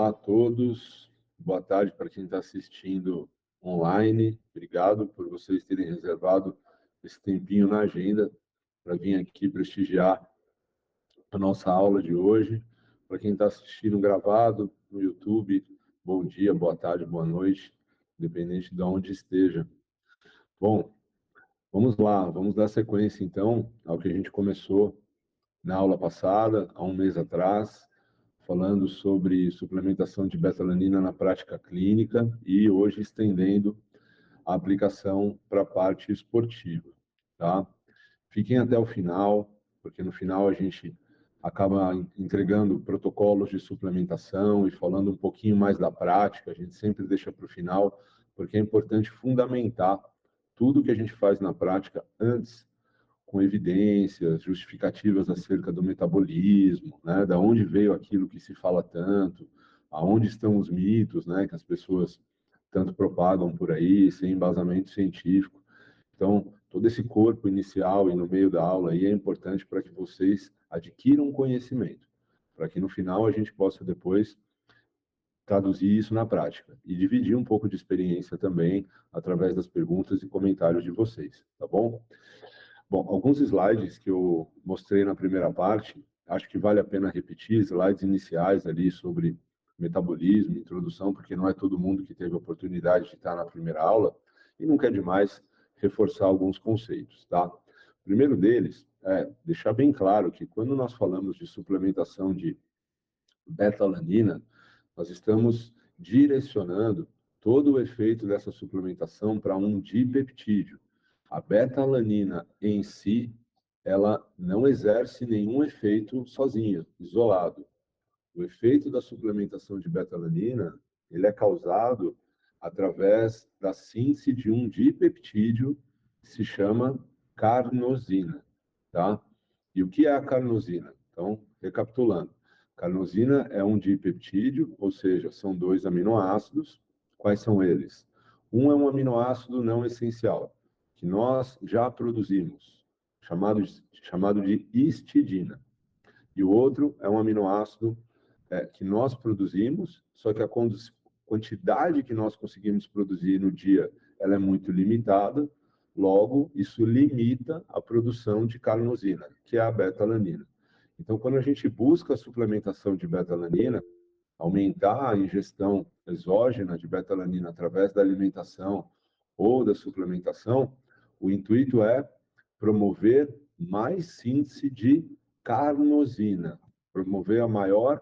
Olá a todos, boa tarde para quem está assistindo online. Obrigado por vocês terem reservado esse tempinho na agenda para vir aqui prestigiar a nossa aula de hoje. Para quem está assistindo gravado no YouTube, bom dia, boa tarde, boa noite, independente de onde esteja. Bom, vamos lá, vamos dar sequência então ao que a gente começou na aula passada, há um mês atrás, falando sobre suplementação de betalanina na prática clínica e hoje estendendo a aplicação para a parte esportiva, tá? Fiquem até o final, porque no final a gente acaba entregando protocolos de suplementação e falando um pouquinho mais da prática, a gente sempre deixa para o final, porque é importante fundamentar tudo que a gente faz na prática antes, com evidências, justificativas acerca do metabolismo, né? Da onde veio aquilo que se fala tanto, aonde estão os mitos, né? Que as pessoas tanto propagam por aí, sem embasamento científico. Então, todo esse corpo inicial e no meio da aula aí é importante para que vocês adquiram conhecimento, para que no final a gente possa depois traduzir isso na prática e dividir um pouco de experiência também através das perguntas e comentários de vocês, tá bom? Bom, alguns slides que eu mostrei na primeira parte, acho que vale a pena repetir, slides iniciais ali sobre metabolismo, introdução, porque não é todo mundo que teve a oportunidade de estar na primeira aula, e não quer demais reforçar alguns conceitos, tá? O primeiro deles é deixar bem claro que quando nós falamos de suplementação de beta-alanina, nós estamos direcionando todo o efeito dessa suplementação para um dipeptídeo. A beta-alanina em si, ela não exerce nenhum efeito sozinha, isolado. O efeito da suplementação de beta-alanina, ele é causado através da síntese de um dipeptídeo que se chama carnosina, tá? E o que é a carnosina? Então, recapitulando, carnosina é um dipeptídeo, ou seja, são dois aminoácidos. Quais são eles? Um é um aminoácido não essencial, que nós já produzimos, chamado de histidina. E o outro é um aminoácido que nós produzimos, só que a quantidade que nós conseguimos produzir no dia ela é muito limitada, logo, isso limita a produção de carnosina, que é a beta-alanina. Então, quando a gente busca a suplementação de beta-alanina, aumentar a ingestão exógena de beta-alanina através da alimentação ou da suplementação, o intuito é promover mais síntese de carnosina, promover a maior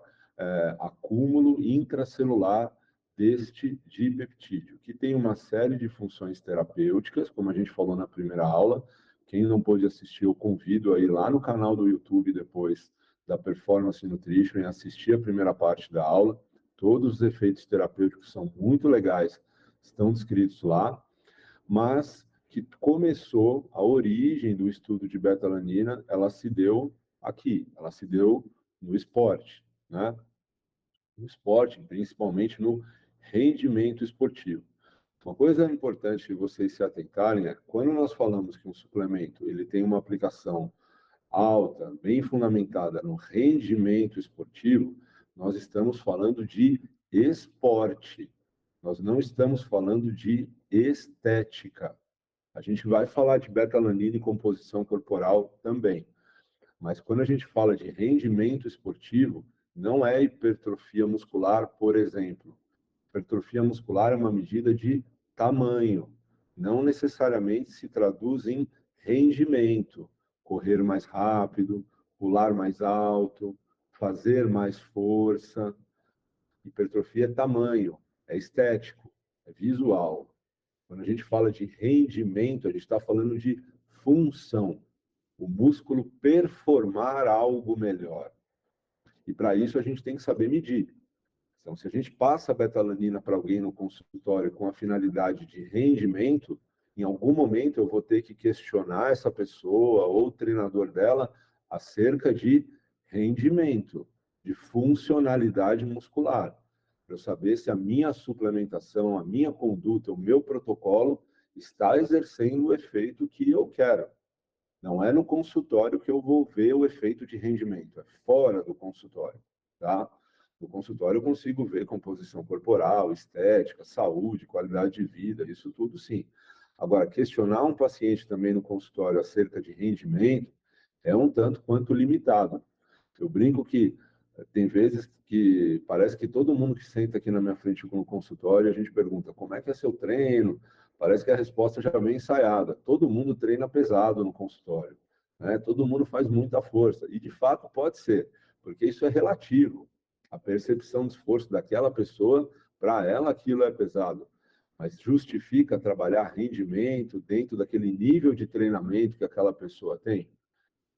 acúmulo intracelular deste dipeptídeo, que tem uma série de funções terapêuticas, como a gente falou na primeira aula. Quem não pôde assistir, eu convido a ir lá no canal do YouTube depois da Performance Nutrition e assistir a primeira parte da aula. Todos os efeitos terapêuticos são muito legais, estão descritos lá, mas que começou a origem do estudo de beta-alanina, ela se deu aqui, ela se deu no esporte, né? No esporte, principalmente no rendimento esportivo. Uma coisa importante de vocês se atentarem é quando nós falamos que um suplemento ele tem uma aplicação alta, bem fundamentada no rendimento esportivo, nós estamos falando de esporte. Nós não estamos falando de estética. A gente vai falar de beta-alanina e composição corporal também. Mas quando a gente fala de rendimento esportivo, não é hipertrofia muscular, por exemplo. Hipertrofia muscular é uma medida de tamanho. Não necessariamente se traduz em rendimento. Correr mais rápido, pular mais alto, fazer mais força. Hipertrofia é tamanho, é estético, é visual. Quando a gente fala de rendimento, a gente está falando de função. O músculo performar algo melhor. E para isso a gente tem que saber medir. Então, se a gente passa a beta-alanina para alguém no consultório com a finalidade de rendimento, em algum momento eu vou ter que questionar essa pessoa ou o treinador dela acerca de rendimento, de funcionalidade muscular, para eu saber se a minha suplementação, a minha conduta, o meu protocolo está exercendo o efeito que eu quero. Não é no consultório que eu vou ver o efeito de rendimento, é fora do consultório, tá? No consultório eu consigo ver composição corporal, estética, saúde, qualidade de vida, isso tudo sim. Agora, questionar um paciente também no consultório acerca de rendimento é um tanto quanto limitado. Eu brinco que tem vezes que parece que todo mundo que senta aqui na minha frente no consultório, a gente pergunta como é que é seu treino? Parece que a resposta já vem ensaiada. Todo mundo treina pesado no consultório, né? Todo mundo faz muita força. E de fato pode ser, porque isso é relativo. A percepção de esforço daquela pessoa, para ela aquilo é pesado. Mas justifica trabalhar rendimento dentro daquele nível de treinamento que aquela pessoa tem?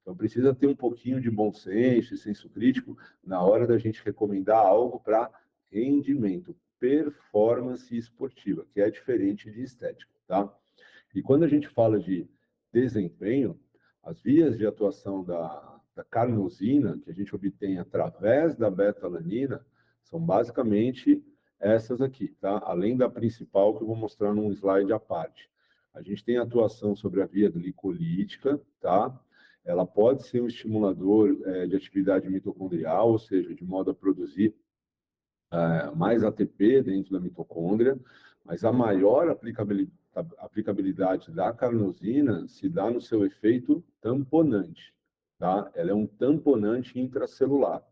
Então, precisa ter um pouquinho de bom senso e senso crítico na hora da gente recomendar algo para rendimento, performance esportiva, que é diferente de estética, tá? E quando a gente fala de desempenho, as vias de atuação da carnosina, que a gente obtém através da beta-alanina, são basicamente essas aqui, tá? Além da principal, que eu vou mostrar num slide à parte. A gente tem atuação sobre a via glicolítica, tá? Ela pode ser um estimulador de atividade mitocondrial, ou seja, de modo a produzir mais ATP dentro da mitocôndria, mas a maior aplicabilidade da carnosina se dá no seu efeito tamponante, tá? Ela é um tamponante intracelular.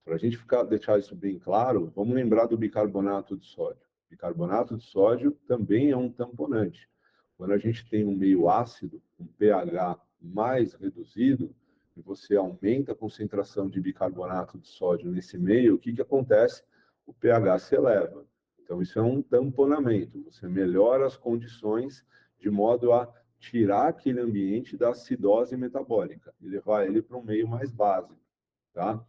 Para a gente deixar isso bem claro, vamos lembrar do bicarbonato de sódio. Bicarbonato de sódio também é um tamponante. Quando a gente tem um meio ácido, um pH mais reduzido, e você aumenta a concentração de bicarbonato de sódio nesse meio, o que, que acontece? O pH se eleva. Então, isso é um tamponamento. Você melhora as condições de modo a tirar aquele ambiente da acidose metabólica e levar ele para um meio mais básico, tá?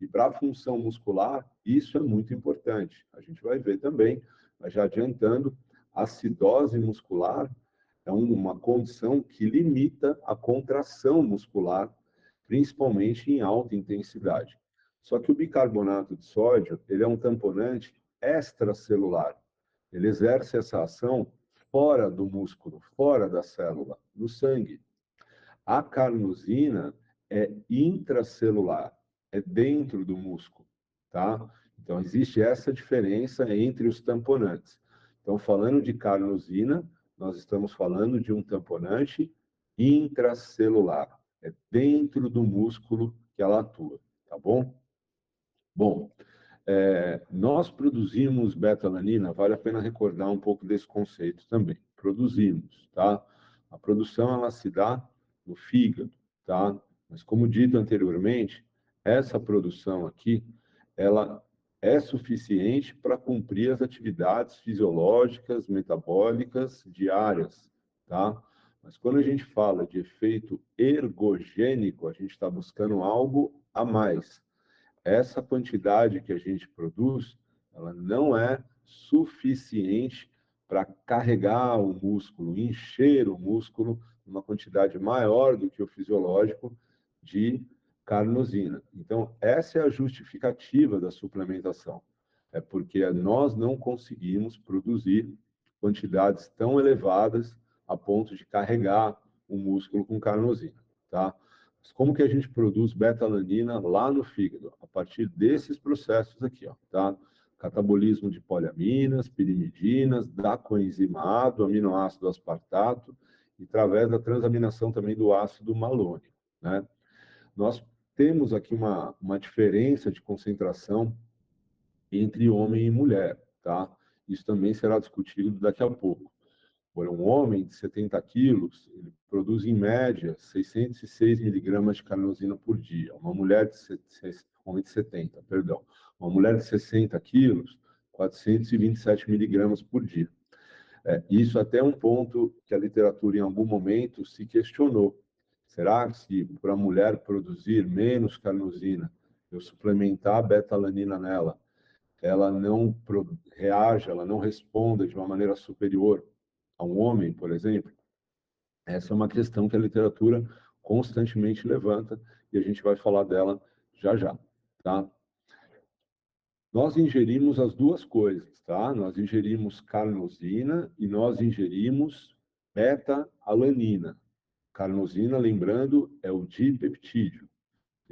E para a função muscular, isso é muito importante. A gente vai ver também, mas já adiantando, a acidose muscular é uma condição que limita a contração muscular, principalmente em alta intensidade. Só que o bicarbonato de sódio, ele é um tamponante extracelular. Ele exerce essa ação fora do músculo, fora da célula, no sangue. A carnosina é intracelular, é dentro do músculo, tá? Então, existe essa diferença entre os tamponantes. Então, falando de carnosina, nós estamos falando de um tamponante intracelular. É dentro do músculo que ela atua, tá bom? Bom, nós produzimos beta-alanina, vale a pena recordar um pouco desse conceito também. Produzimos, tá? A produção, ela se dá no fígado, tá? Mas, como dito anteriormente, essa produção aqui, ela é suficiente para cumprir as atividades fisiológicas, metabólicas diárias, tá? Mas quando a gente fala de efeito ergogênico, a gente está buscando algo a mais. Essa quantidade que a gente produz, ela não é suficiente para carregar o músculo, encher o músculo numa quantidade maior do que o fisiológico de carnosina. Então, essa é a justificativa da suplementação. É porque nós não conseguimos produzir quantidades tão elevadas a ponto de carregar o músculo com carnosina, tá? Como que a gente produz beta-alanina lá no fígado? A partir desses processos aqui, ó, tá? Catabolismo de poliaminas, pirimidinas, da coenzima A, do aminoácido aspartato, e através da transaminação também do ácido malônico, né? Nós temos aqui uma diferença de concentração entre homem e mulher, tá? Isso também será discutido daqui a pouco. Por um homem de 70 quilos, ele produz, em média, 606 miligramas de carnosina por dia. Uma mulher homem de 70, perdão. Uma mulher de 60 quilos, 427 miligramas por dia. Isso até é um ponto que a literatura, em algum momento, se questionou. Será que, se para a mulher produzir menos carnosina, eu suplementar a beta-alanina nela, ela não reage, ela não responda de uma maneira superior a um homem, por exemplo? Essa é uma questão que a literatura constantemente levanta e a gente vai falar dela já já, tá? Nós ingerimos as duas coisas, tá? Nós ingerimos carnosina e nós ingerimos beta-alanina. Carnosina, lembrando, é o dipeptídeo.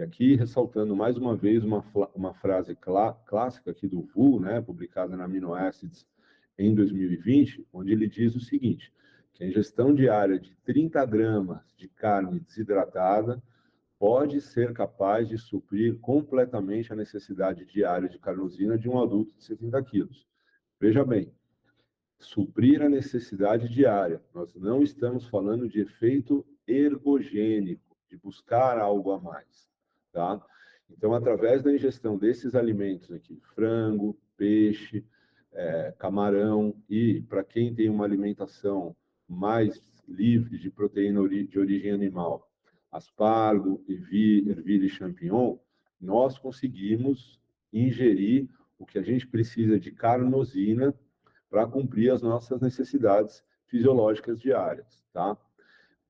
E aqui, ressaltando mais uma vez uma frase clássica aqui do Wu, né, publicada na Aminoacids em 2020, onde ele diz o seguinte, que a ingestão diária de 30 gramas de carne desidratada pode ser capaz de suprir completamente a necessidade diária de carnosina de um adulto de 70 quilos. Veja bem, suprir a necessidade diária. Nós não estamos falando de efeito ergogênico, de buscar algo a mais, tá? Então, através da ingestão desses alimentos aqui, frango, peixe, camarão e, para quem tem uma alimentação mais livre de proteína de origem animal, aspargo, ervilha e champignon, nós conseguimos ingerir o que a gente precisa de carnosina para cumprir as nossas necessidades fisiológicas diárias, tá?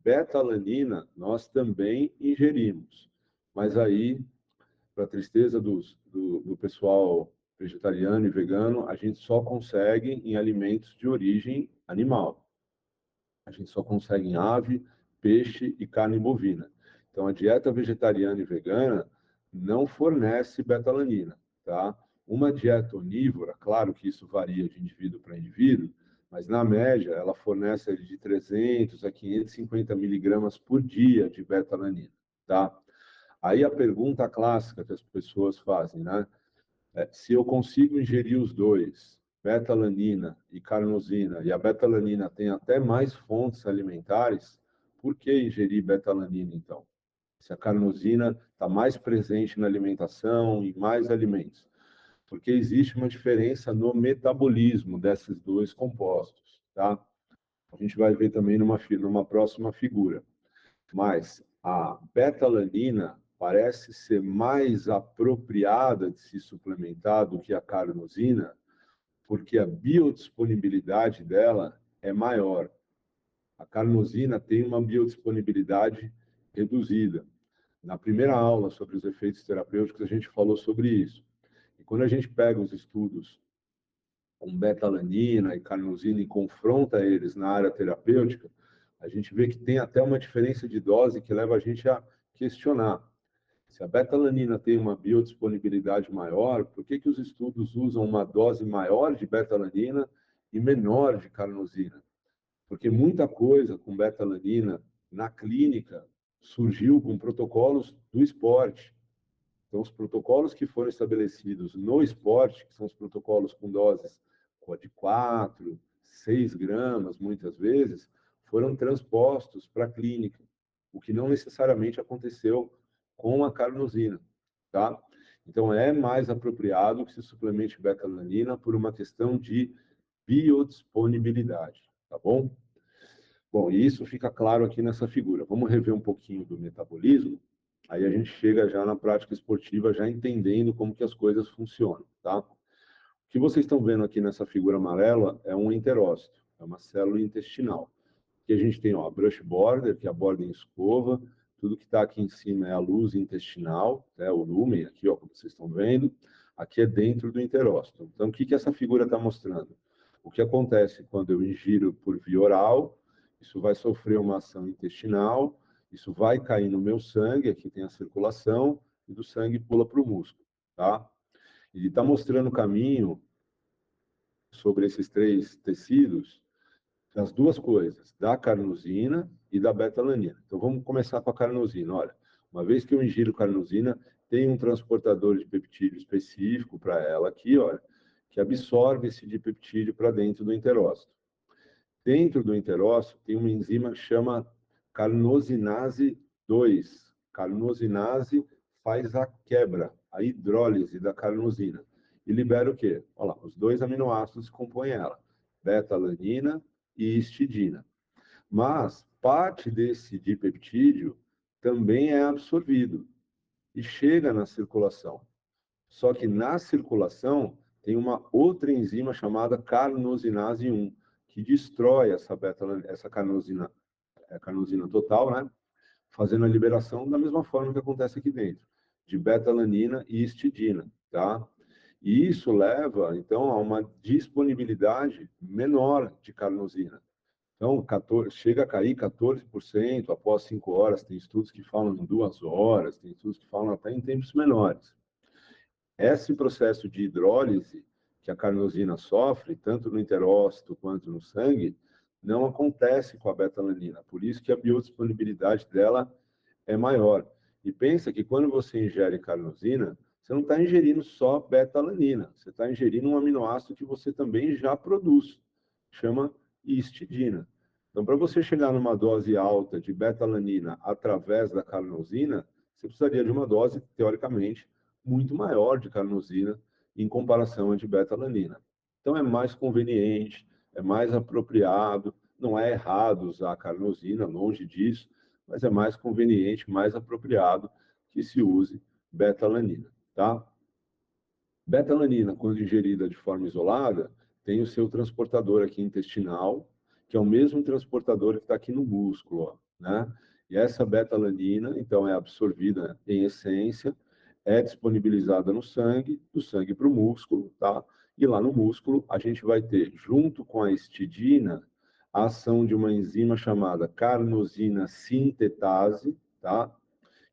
Beta-alanina nós também ingerimos, mas aí, para a tristeza do pessoal vegetariano e vegano, a gente só consegue em alimentos de origem animal. A gente só consegue em ave, peixe e carne bovina. Então, a dieta vegetariana e vegana não fornece beta-alanina, tá? Uma dieta onívora, claro que isso varia de indivíduo para indivíduo, mas na média ela fornece de 300 a 550 miligramas por dia de beta-alanina, tá? Aí a pergunta clássica que as pessoas fazem, né? Se eu consigo ingerir os dois, beta-alanina e carnosina, e a beta-alanina tem até mais fontes alimentares, por que ingerir beta-alanina, então? Se a carnosina está mais presente na alimentação e mais alimentos. Porque existe uma diferença no metabolismo desses dois compostos, tá? A gente vai ver também numa próxima figura. Mas a beta-alanina parece ser mais apropriada de se suplementar do que a carnosina, porque a biodisponibilidade dela é maior. A carnosina tem uma biodisponibilidade reduzida. Na primeira aula sobre os efeitos terapêuticos, a gente falou sobre isso. E quando a gente pega os estudos com beta-alanina e carnosina e confronta eles na área terapêutica, a gente vê que tem até uma diferença de dose que leva a gente a questionar. Se a beta-alanina tem uma biodisponibilidade maior, por que os estudos usam uma dose maior de beta-alanina e menor de carnosina? Porque muita coisa com beta-alanina na clínica surgiu com protocolos do esporte. Então, os protocolos que foram estabelecidos no esporte, que são os protocolos com doses de 4, 6 gramas, muitas vezes, foram transpostos para a clínica, o que não necessariamente aconteceu com a carnosina, tá? Então, é mais apropriado que se suplemente beta-alanina por uma questão de biodisponibilidade, tá bom? Bom, e isso fica claro aqui nessa figura. Vamos rever um pouquinho do metabolismo, aí a gente chega já na prática esportiva, já entendendo como que as coisas funcionam, tá? O que vocês estão vendo aqui nessa figura amarela é um enterócito, é uma célula intestinal. Aqui a gente tem ó, a brush border, que é a borda em escova, tudo que está aqui em cima é a luz intestinal, né, o lúmen, aqui, ó, como vocês estão vendo, aqui é dentro do enterócito. Então, o que, que essa figura está mostrando? O que acontece quando eu ingiro por via oral, isso vai sofrer uma ação intestinal, isso vai cair no meu sangue, aqui tem a circulação, e do sangue pula para o músculo, tá? Ele está mostrando o caminho sobre esses três tecidos, das duas coisas, da carnosina e da beta-alanina. Então, vamos começar com a carnosina. Olha, uma vez que eu ingiro carnosina, tem um transportador de peptídeo específico para ela aqui, olha, que absorve esse dipeptídeo para dentro do enterócito. Dentro do enterócito tem uma enzima que chama carnosinase 2. Carnosinase faz a quebra, a hidrólise da carnosina. E libera o quê? Olha lá, os dois aminoácidos que compõem ela, beta-alanina e histidina. Mas parte desse dipeptídeo também é absorvido e chega na circulação. Só que na circulação tem uma outra enzima chamada carnosinase 1, que destrói essa carnosina total, né? Fazendo a liberação da mesma forma que acontece aqui dentro, de beta-alanina e histidina, tá? E isso leva, então, a uma disponibilidade menor de carnosina. Então, chega a cair 14% após 5 horas, tem estudos que falam em 2 horas, tem estudos que falam até em tempos menores. Esse processo de hidrólise que a carnosina sofre, tanto no interócito quanto no sangue, não acontece com a beta-alanina. Por isso que a biodisponibilidade dela é maior. E pensa que quando você ingere carnosina, você não está ingerindo só beta-alanina, você está ingerindo um aminoácido que você também já produz, chama histidina. Então, para você chegar numa dose alta de beta-alanina através da carnosina, você precisaria de uma dose, teoricamente, muito maior de carnosina em comparação à de beta-alanina. Então, é mais conveniente, é mais apropriado, não é errado usar a carnosina, longe disso, mas é mais conveniente, mais apropriado que se use beta-alanina, tá? Beta-alanina, quando ingerida de forma isolada, tem o seu transportador aqui intestinal, que é o mesmo transportador que está aqui no músculo, ó, né? E essa beta-alanina, então, é absorvida em essência, é disponibilizada no sangue, do sangue para o músculo, tá? E lá no músculo, a gente vai ter, junto com a histidina, a ação de uma enzima chamada carnosina sintetase, tá?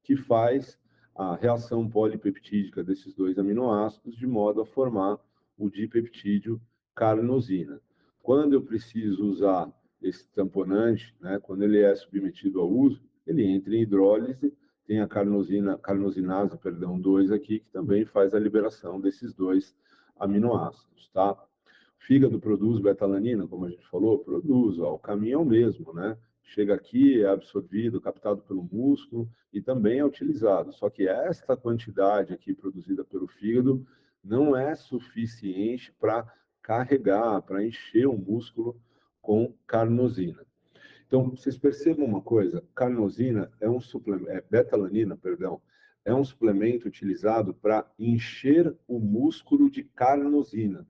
Que faz a reação polipeptídica desses dois aminoácidos de modo a formar o dipeptídeo carnosina. Quando eu preciso usar esse tamponante, né, quando ele é submetido ao uso, ele entra em hidrólise, tem a carnosinase, perdão, 2 aqui, que também faz a liberação desses dois aminoácidos, tá? O fígado produz beta-alanina, como a gente falou? Produz, ó, o caminho é o mesmo, né? Chega aqui, é absorvido, captado pelo músculo e também é utilizado. Só que esta quantidade aqui produzida pelo fígado não é suficiente para carregar, para encher o músculo com carnosina. Então, vocês percebam uma coisa, carnosina é um suplemento, beta-alanina, perdão, é um suplemento utilizado para encher o músculo de carnosina.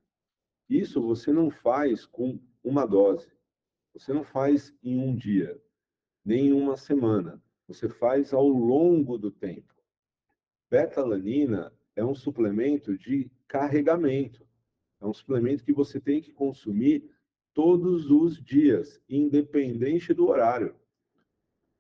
Isso você não faz com uma dose, você não faz em um dia, nem em uma semana, você faz ao longo do tempo. Beta-alanina é um suplemento de carregamento, é um suplemento que você tem que consumir todos os dias, independente do horário.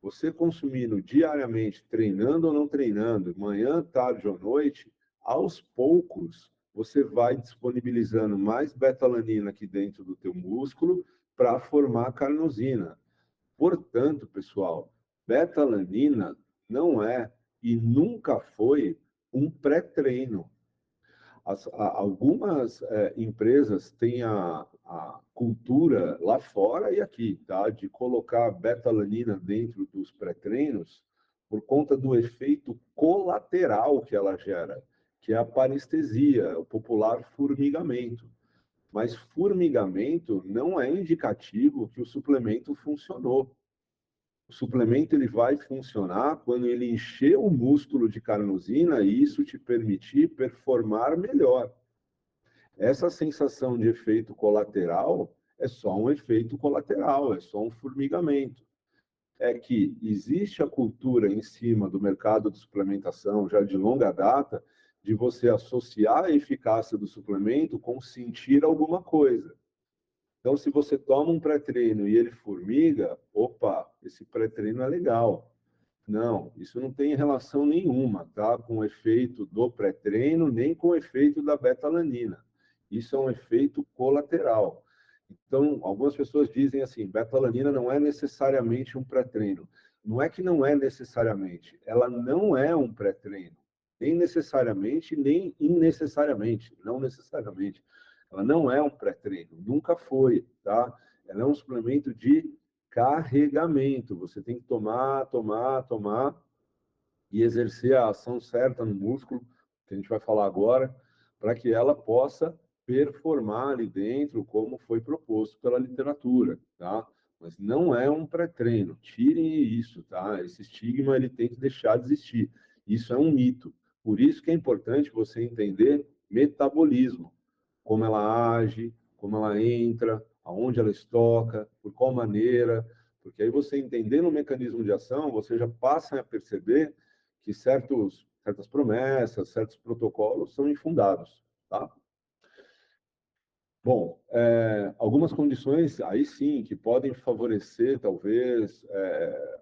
Você consumindo diariamente, treinando ou não treinando, manhã, tarde ou noite, aos poucos você vai disponibilizando mais beta-alanina aqui dentro do teu músculo para formar carnosina. Portanto, pessoal, beta-alanina não é e nunca foi um pré-treino. Algumas empresas têm a cultura lá fora e aqui, tá, de colocar beta-alanina dentro dos pré-treinos por conta do efeito colateral que ela gera, que é a parestesia, o popular formigamento. Mas formigamento não é indicativo que o suplemento funcionou. O suplemento ele vai funcionar quando ele encher o músculo de carnosina e isso te permitir performar melhor. Essa sensação de efeito colateral é só um efeito colateral, é só um formigamento. É que existe a cultura em cima do mercado de suplementação, já de longa data, de você associar a eficácia do suplemento com sentir alguma coisa. Então, se você toma um pré-treino e ele formiga, opa, esse pré-treino é legal. Não, isso não tem relação nenhuma, tá? Com o efeito do pré-treino, nem com o efeito da beta-alanina. Isso é um efeito colateral. Então, algumas pessoas dizem assim, beta-alanina não é necessariamente um pré-treino. Não é que não é necessariamente, ela não é um pré-treino. Nem necessariamente, nem innecessariamente, não necessariamente. Ela não é um pré-treino, nunca foi, tá? Ela é um suplemento de carregamento. Você tem que tomar e exercer a ação certa no músculo, que a gente vai falar agora, para que ela possa performar ali dentro como foi proposto pela literatura, tá? Mas não é um pré-treino. Tirem isso, tá? Esse estigma ele tem que deixar de existir. Isso é um mito. Por isso que é importante você entender metabolismo, como ela age, como ela entra, aonde ela estoca, por qual maneira, porque aí você entendendo o mecanismo de ação, você já passa a perceber que certas promessas, certos protocolos são infundados, tá? Bom, algumas condições, aí sim, que podem favorecer, talvez,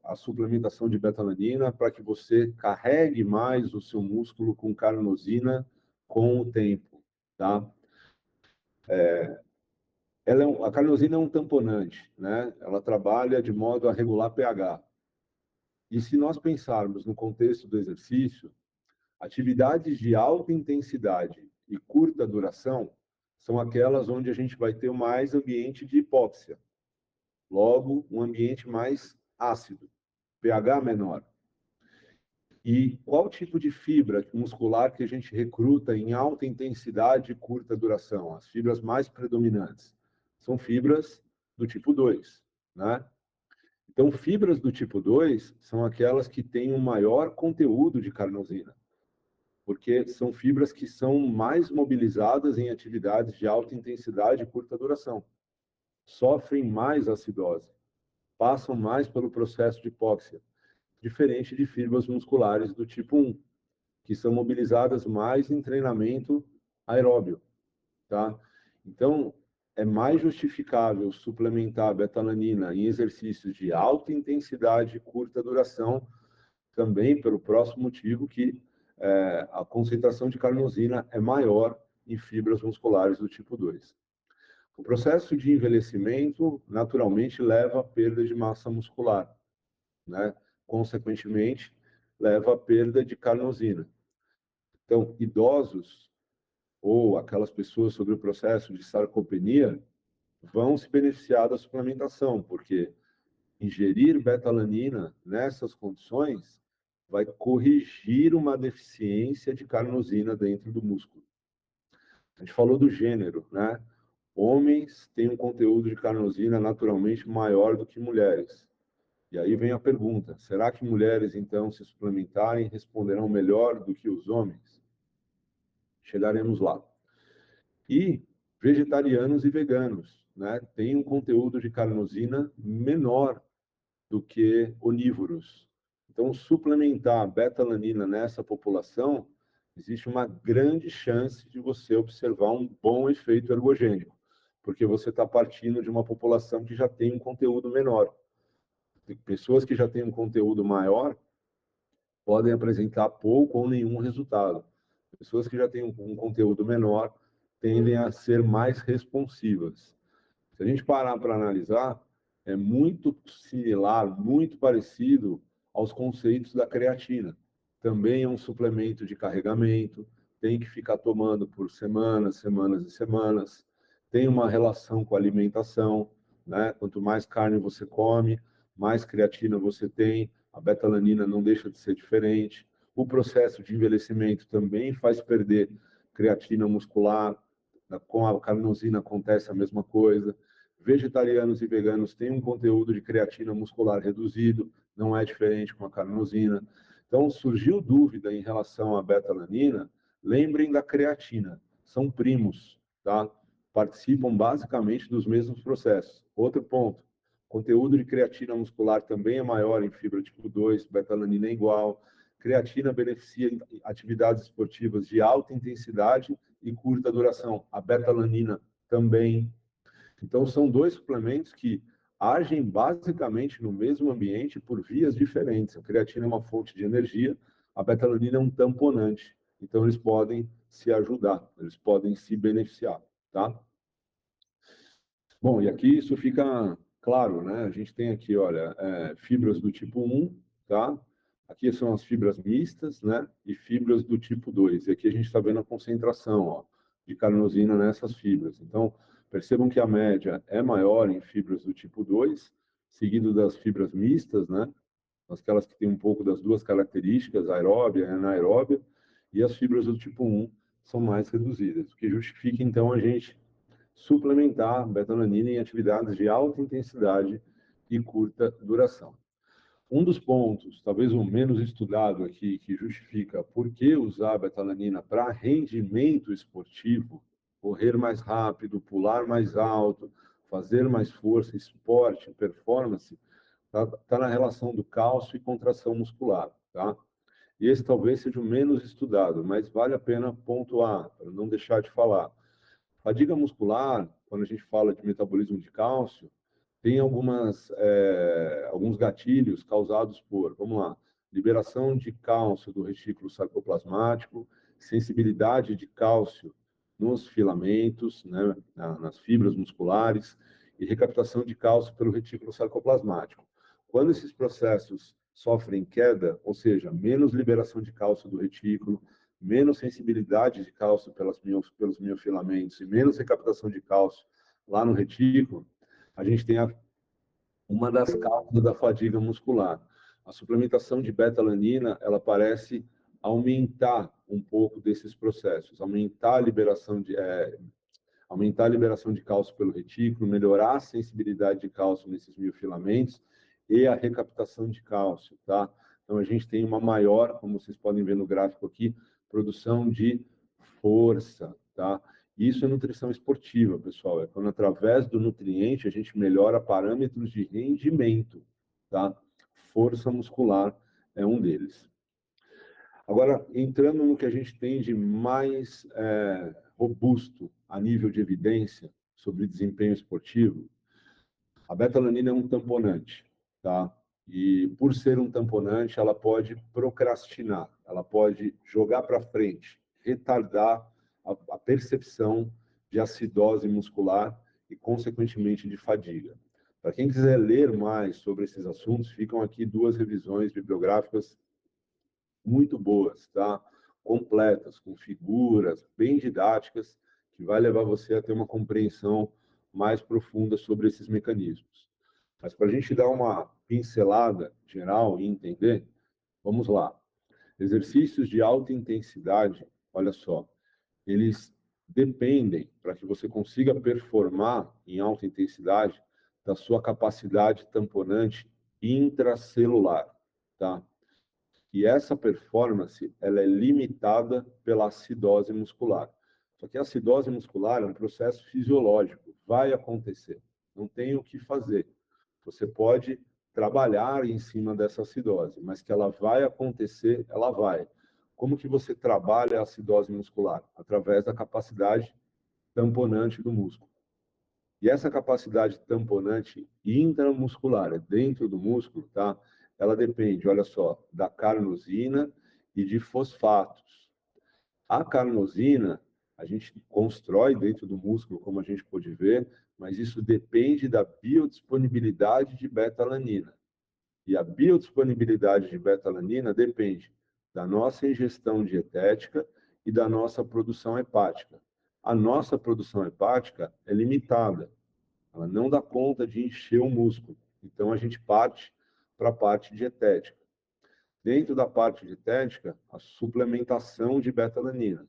a suplementação de betalanina para que você carregue mais o seu músculo com carnosina com o tempo, tá? A carnosina é um tamponante, né? Ela trabalha de modo a regular pH. E se nós pensarmos no contexto do exercício, atividades de alta intensidade e curta duração são aquelas onde a gente vai ter mais ambiente de hipóxia, logo, um ambiente mais ácido, pH menor. E qual tipo de fibra muscular que a gente recruta em alta intensidade e curta duração? As fibras mais predominantes são fibras do tipo 2, né? Então, fibras do tipo 2 são aquelas que têm um maior conteúdo de carnosina, porque são fibras que são mais mobilizadas em atividades de alta intensidade e curta duração. Sofrem mais acidose, passam mais pelo processo de hipóxia, diferente de fibras musculares do tipo 1, que são mobilizadas mais em treinamento aeróbio, tá? Então, é mais justificável suplementar a betalanina em exercícios de alta intensidade e curta duração, também pelo próximo motivo que a concentração de carnosina é maior em fibras musculares do tipo 2. O processo de envelhecimento, naturalmente, leva à perda de massa muscular, né? Consequentemente, leva à perda de carnosina. Então, idosos ou aquelas pessoas sobre o processo de sarcopenia vão se beneficiar da suplementação, porque ingerir betalanina nessas condições vai corrigir uma deficiência de carnosina dentro do músculo. A gente falou do gênero, né? Homens têm um conteúdo de carnosina naturalmente maior do que mulheres. E aí vem a pergunta: será que mulheres, então, se suplementarem, responderão melhor do que os homens? Chegaremos lá. E vegetarianos e veganos, né, têm um conteúdo de carnosina menor do que onívoros. Então, suplementar betalanina nessa população, existe uma grande chance de você observar um bom efeito ergogênico, porque você está partindo de uma população que já tem um conteúdo menor. Pessoas que já têm um conteúdo maior podem apresentar pouco ou nenhum resultado. Pessoas que já têm um conteúdo menor tendem a ser mais responsivas. Se a gente parar para analisar, é muito similar, muito parecido aos conceitos da creatina. Também é um suplemento de carregamento, tem que ficar tomando por semanas, semanas e semanas. Tem uma relação com a alimentação, né? Quanto mais carne você come, mais creatina você tem. A betalanina não deixa de ser diferente. O processo de envelhecimento também faz perder creatina muscular. Com a carnosina acontece a mesma coisa. Vegetarianos e veganos têm um conteúdo de creatina muscular reduzido, não é diferente com a carnosina. Então, surgiu dúvida em relação à betalanina, lembrem da creatina, são primos, tá? Participam basicamente dos mesmos processos. Outro ponto, conteúdo de creatina muscular também é maior em fibra tipo 2, betalanina é igual. Creatina beneficia atividades esportivas de alta intensidade e curta duração. A betalanina também. Então, são dois suplementos que agem basicamente no mesmo ambiente por vias diferentes. A creatina é uma fonte de energia, a betalanina é um tamponante. Então, eles podem se ajudar, eles podem se beneficiar, tá? Bom, e aqui isso fica claro, né? A gente tem aqui, olha, fibras do tipo 1, tá? Aqui são as fibras mistas, né? E fibras do tipo 2. E aqui a gente está vendo a concentração, ó, de carnosina nessas fibras. Então, percebam que a média é maior em fibras do tipo 2, seguido das fibras mistas, né? Aquelas que têm um pouco das duas características, aeróbia e anaeróbia, e as fibras do tipo 1 são mais reduzidas, o que justifica, então, a gente suplementar betalanina em atividades de alta intensidade e curta duração. Um dos pontos, talvez o menos estudado aqui, que justifica por que usar a betalanina para rendimento esportivo, correr mais rápido, pular mais alto, fazer mais força, esporte, performance, tá na relação do cálcio e contração muscular, tá? E esse talvez seja o menos estudado, mas vale a pena pontuar, para não deixar de falar. Fadiga muscular quando a gente fala de metabolismo de cálcio, tem alguns gatilhos causados por, vamos lá, liberação de cálcio do retículo sarcoplasmático, sensibilidade de cálcio nos filamentos, né, nas fibras musculares, e recaptação de cálcio pelo retículo sarcoplasmático. Quando esses processos sofrem queda, ou seja, menos liberação de cálcio do retículo, menos sensibilidade de cálcio pelos miofilamentos e menos recaptação de cálcio lá no retículo, a gente tem uma das causas da fadiga muscular. A suplementação de beta-alanina, ela parece aumentar um pouco desses processos, aumentar a liberação de cálcio pelo retículo, melhorar a sensibilidade de cálcio nesses miofilamentos e a recaptação de cálcio, tá? Então, a gente tem uma maior, como vocês podem ver no gráfico aqui, produção de força, tá? Isso é nutrição esportiva, pessoal. É quando, através do nutriente, a gente melhora parâmetros de rendimento, tá? Força muscular é um deles. Agora, entrando no que a gente tem de mais robusto a nível de evidência sobre desempenho esportivo, a beta-alanina é um tamponante, tá? E, por ser um tamponante, ela pode procrastinar, ela pode jogar para frente, retardar a percepção de acidose muscular e, consequentemente, de fadiga. Para quem quiser ler mais sobre esses assuntos, ficam aqui 2 revisões bibliográficas muito boas, tá? Completas, com figuras bem didáticas, que vai levar você a ter uma compreensão mais profunda sobre esses mecanismos. Mas para a gente dar uma pincelada geral e entender, vamos lá. Exercícios de alta intensidade, olha só, eles dependem, para que você consiga performar em alta intensidade, da sua capacidade tamponante intracelular, tá? E essa performance, ela é limitada pela acidose muscular. Só que a acidose muscular é um processo fisiológico, vai acontecer, não tem o que fazer. Você pode trabalhar em cima dessa acidose, mas que ela vai acontecer, ela vai. Como que você trabalha a acidose muscular? Através da capacidade tamponante do músculo. E essa capacidade tamponante intramuscular, é dentro do músculo, tá? Ela depende, olha só, da carnosina e de fosfatos. A carnosina, a gente constrói dentro do músculo, como a gente pode ver, mas isso depende da biodisponibilidade de beta-alanina. E a biodisponibilidade de beta-alanina depende da nossa ingestão dietética e da nossa produção hepática. A nossa produção hepática é limitada, ela não dá conta de encher o músculo. Então, a gente parte para a parte dietética. Dentro da parte dietética, a suplementação de beta-alanina.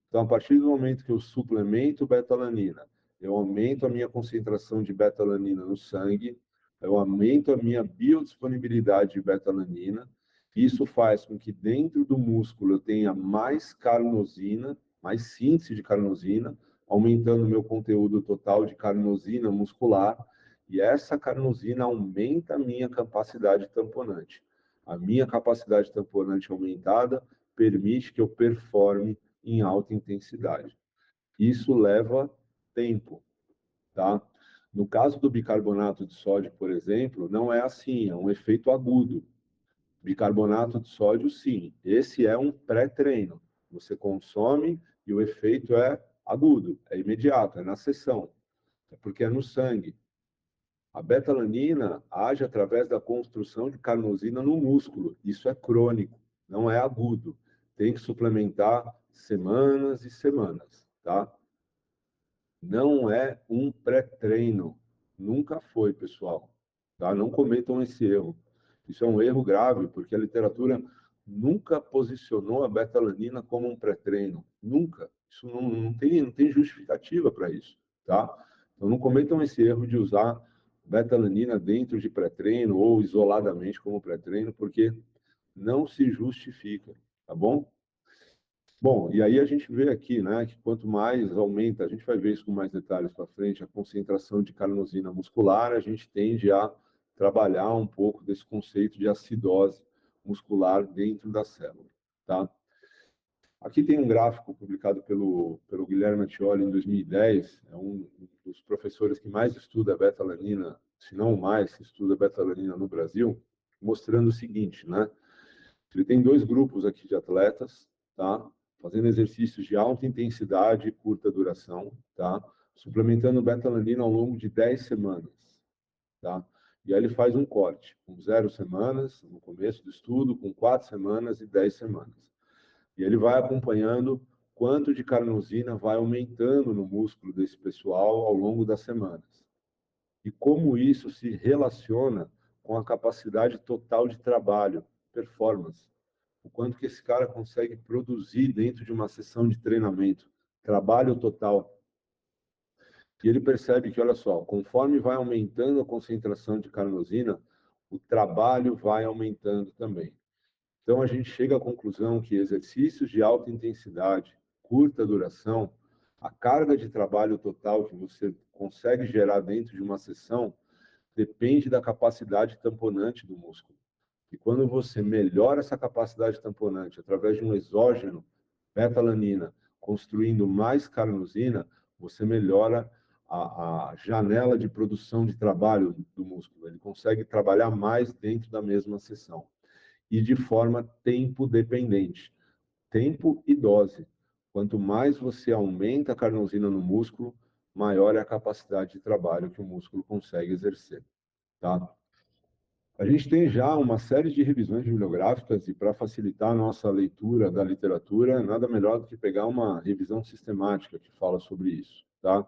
Então, a partir do momento que eu suplemento beta-alanina, eu aumento a minha concentração de beta-alanina no sangue, eu aumento a minha biodisponibilidade de beta-alanina. Isso faz com que dentro do músculo eu tenha mais carnosina, mais síntese de carnosina, aumentando o meu conteúdo total de carnosina muscular, e essa carnosina aumenta a minha capacidade tamponante. A minha capacidade tamponante aumentada permite que eu performe em alta intensidade. Isso leva tempo, tá? No caso do bicarbonato de sódio, por exemplo, não é assim, é um efeito agudo. Bicarbonato de sódio, sim, esse é um pré-treino. Você consome e o efeito é agudo, é imediato, é na sessão, é porque é no sangue. A beta-alanina age através da construção de carnosina no músculo. Isso é crônico, não é agudo. Tem que suplementar semanas e semanas, tá? Não é um pré-treino. Nunca foi, pessoal. Tá? Não cometam esse erro. Isso é um erro grave, porque a literatura nunca posicionou a beta-alanina como um pré-treino. Nunca. Isso não tem justificativa para isso. Tá? Então, não cometam esse erro de usar beta-alanina dentro de pré-treino ou isoladamente como pré-treino, porque não se justifica. Tá bom? Bom, e aí a gente vê aqui, né, que quanto mais aumenta, a gente vai ver isso com mais detalhes para frente, a concentração de carnosina muscular, a gente tende a trabalhar um pouco desse conceito de acidose muscular dentro da célula, tá? Aqui tem um gráfico publicado pelo Guilherme Mattioli em 2010, é um dos professores que mais estuda beta-alanina, se não o mais, estuda beta-alanina no Brasil, mostrando o seguinte, né? Ele tem dois grupos aqui de atletas, tá? Fazendo exercícios de alta intensidade e curta duração, tá? Suplementando beta-alanina ao longo de 10 semanas, tá? E aí ele faz um corte, com 0 semanas no começo do estudo, com 4 semanas e 10 semanas. E ele vai acompanhando quanto de carnosina vai aumentando no músculo desse pessoal ao longo das semanas. E como isso se relaciona com a capacidade total de trabalho, performance. O quanto que esse cara consegue produzir dentro de uma sessão de treinamento, trabalho total. E ele percebe que, olha só, conforme vai aumentando a concentração de carnosina, o trabalho vai aumentando também. Então, a gente chega à conclusão que exercícios de alta intensidade, curta duração, a carga de trabalho total que você consegue gerar dentro de uma sessão depende da capacidade tamponante do músculo. E quando você melhora essa capacidade tamponante através de um exógeno, beta-alanina, construindo mais carnosina, você melhora a janela de produção de trabalho do músculo. Ele consegue trabalhar mais dentro da mesma sessão e de forma tempo dependente. Tempo e dose. Quanto mais você aumenta a carnosina no músculo, maior é a capacidade de trabalho que o músculo consegue exercer. Tá? A gente tem já uma série de revisões bibliográficas e para facilitar a nossa leitura da literatura, nada melhor do que pegar uma revisão sistemática que fala sobre isso. Tá?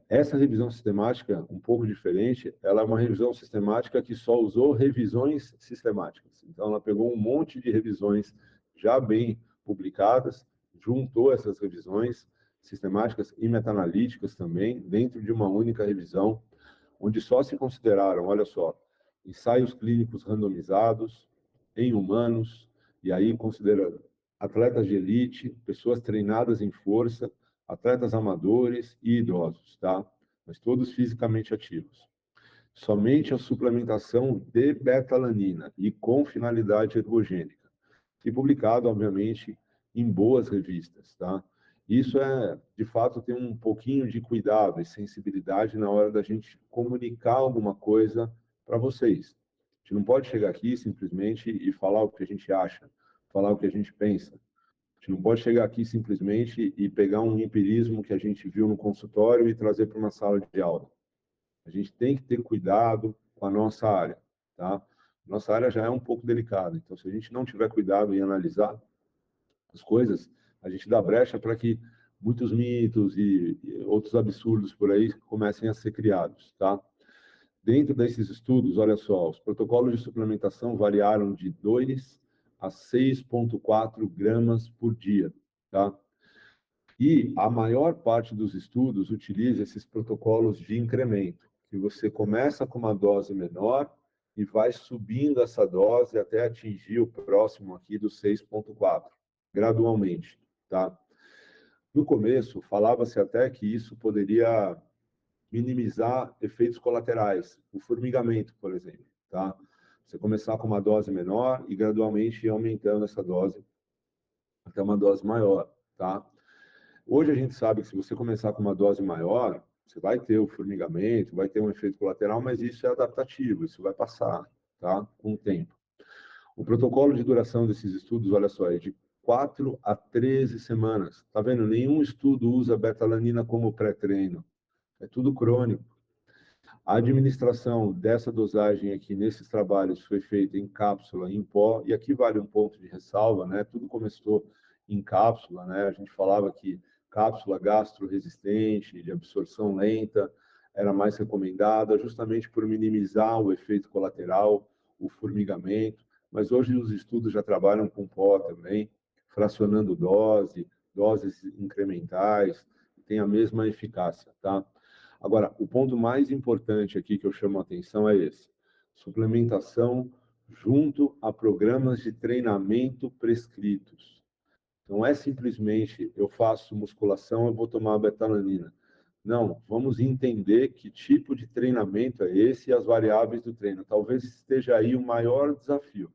Essa revisão sistemática, um pouco diferente, ela é uma revisão sistemática que só usou revisões sistemáticas. Então, ela pegou um monte de revisões já bem publicadas, juntou essas revisões sistemáticas e meta-analíticas também, dentro de uma única revisão, onde só se consideraram, olha só, ensaios clínicos randomizados em humanos, e aí considerando atletas de elite, pessoas treinadas em força, atletas amadores e idosos, tá? Mas todos fisicamente ativos. Somente a suplementação de beta-alanina e com finalidade ergogênica. E publicado, obviamente, em boas revistas, tá? Isso de fato, tem um pouquinho de cuidado e sensibilidade na hora da gente comunicar alguma coisa para vocês. A gente não pode chegar aqui simplesmente e falar o que a gente acha, falar o que a gente pensa. A gente não pode chegar aqui simplesmente e pegar um empirismo que a gente viu no consultório e trazer para uma sala de aula. A gente tem que ter cuidado com a nossa área, tá? Nossa área já é um pouco delicada, então se a gente não tiver cuidado em analisar as coisas, a gente dá brecha para que muitos mitos e outros absurdos por aí comecem a ser criados, tá? Dentro desses estudos, olha só, os protocolos de suplementação variaram de 2 a 6,4 gramas por dia, tá? E a maior parte dos estudos utiliza esses protocolos de incremento, que você começa com uma dose menor e vai subindo essa dose até atingir o próximo aqui do 6,4, gradualmente, tá? No começo, falava-se até que isso poderia minimizar efeitos colaterais, o formigamento, por exemplo, tá? Você começar com uma dose menor e gradualmente ir aumentando essa dose até uma dose maior, tá? Hoje a gente sabe que se você começar com uma dose maior, você vai ter o formigamento, vai ter um efeito colateral, mas isso é adaptativo, isso vai passar, tá? Com o tempo. O protocolo de duração desses estudos, olha só, é de 4 a 13 semanas. Tá vendo? Nenhum estudo usa beta-alanina como pré-treino. É tudo crônico. A administração dessa dosagem aqui nesses trabalhos foi feita em cápsula, em pó, e aqui vale um ponto de ressalva, né? Tudo começou em cápsula, né? A gente falava que cápsula gastro-resistente, de absorção lenta, era mais recomendada, justamente por minimizar o efeito colateral, o formigamento, mas hoje os estudos já trabalham com pó também, fracionando doses incrementais, tem a mesma eficácia, tá? Agora, o ponto mais importante aqui que eu chamo a atenção é esse: suplementação junto a programas de treinamento prescritos. Não é simplesmente eu faço musculação, eu vou tomar betalanina. Não, vamos entender que tipo de treinamento é esse e as variáveis do treino. Talvez esteja aí o maior desafio.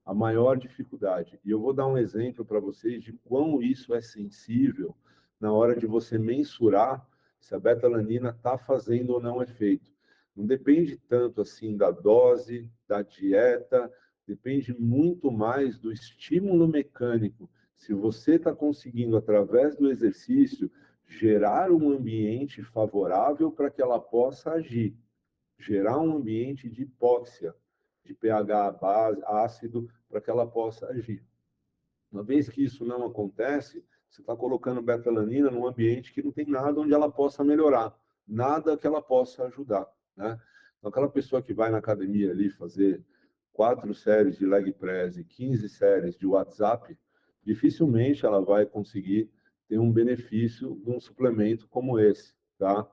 a maior dificuldade. E eu vou dar um exemplo para vocês de quão isso é sensível na hora de você mensurar se a betalanina está fazendo ou não efeito. Não depende tanto assim da dose, da dieta, depende muito mais do estímulo mecânico. Se você está conseguindo, através do exercício, gerar um ambiente favorável para que ela possa agir, gerar um ambiente de hipóxia, de pH base, ácido, para que ela possa agir. Uma vez que isso não acontece, você está colocando betalanina num ambiente que não tem nada onde ela possa melhorar, nada que ela possa ajudar, né? Então, aquela pessoa que vai na academia ali fazer 4 séries de leg press e 15 séries de WhatsApp, dificilmente ela vai conseguir ter um benefício de um suplemento como esse, tá?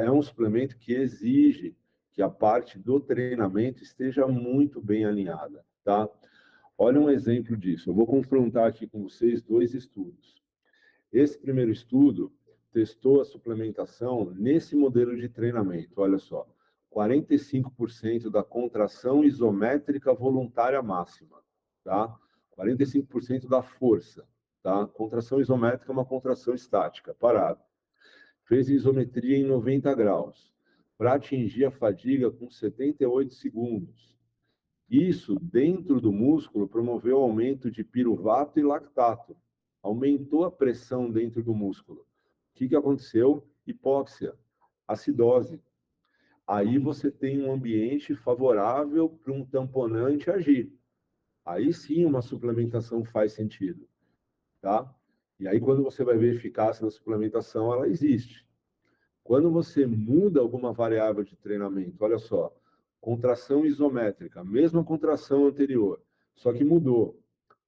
É um suplemento que exige que a parte do treinamento esteja muito bem alinhada, tá? Olha um exemplo disso. Eu vou confrontar aqui com vocês 2 estudos. Esse primeiro estudo testou a suplementação nesse modelo de treinamento. Olha só, 45% da contração isométrica voluntária máxima, tá? 45% da força, tá? Contração isométrica é uma contração estática, parado. Fez isometria em 90 graus, para atingir a fadiga com 78 segundos. Isso, dentro do músculo, promoveu o aumento de piruvato e lactato. Aumentou a pressão dentro do músculo. O que aconteceu? Hipóxia, acidose. Aí você tem um ambiente favorável para um tamponante agir. Aí sim uma suplementação faz sentido, tá? E aí quando você vai ver eficácia na suplementação, ela existe. Quando você muda alguma variável de treinamento, olha só, contração isométrica, mesma contração anterior, só que mudou.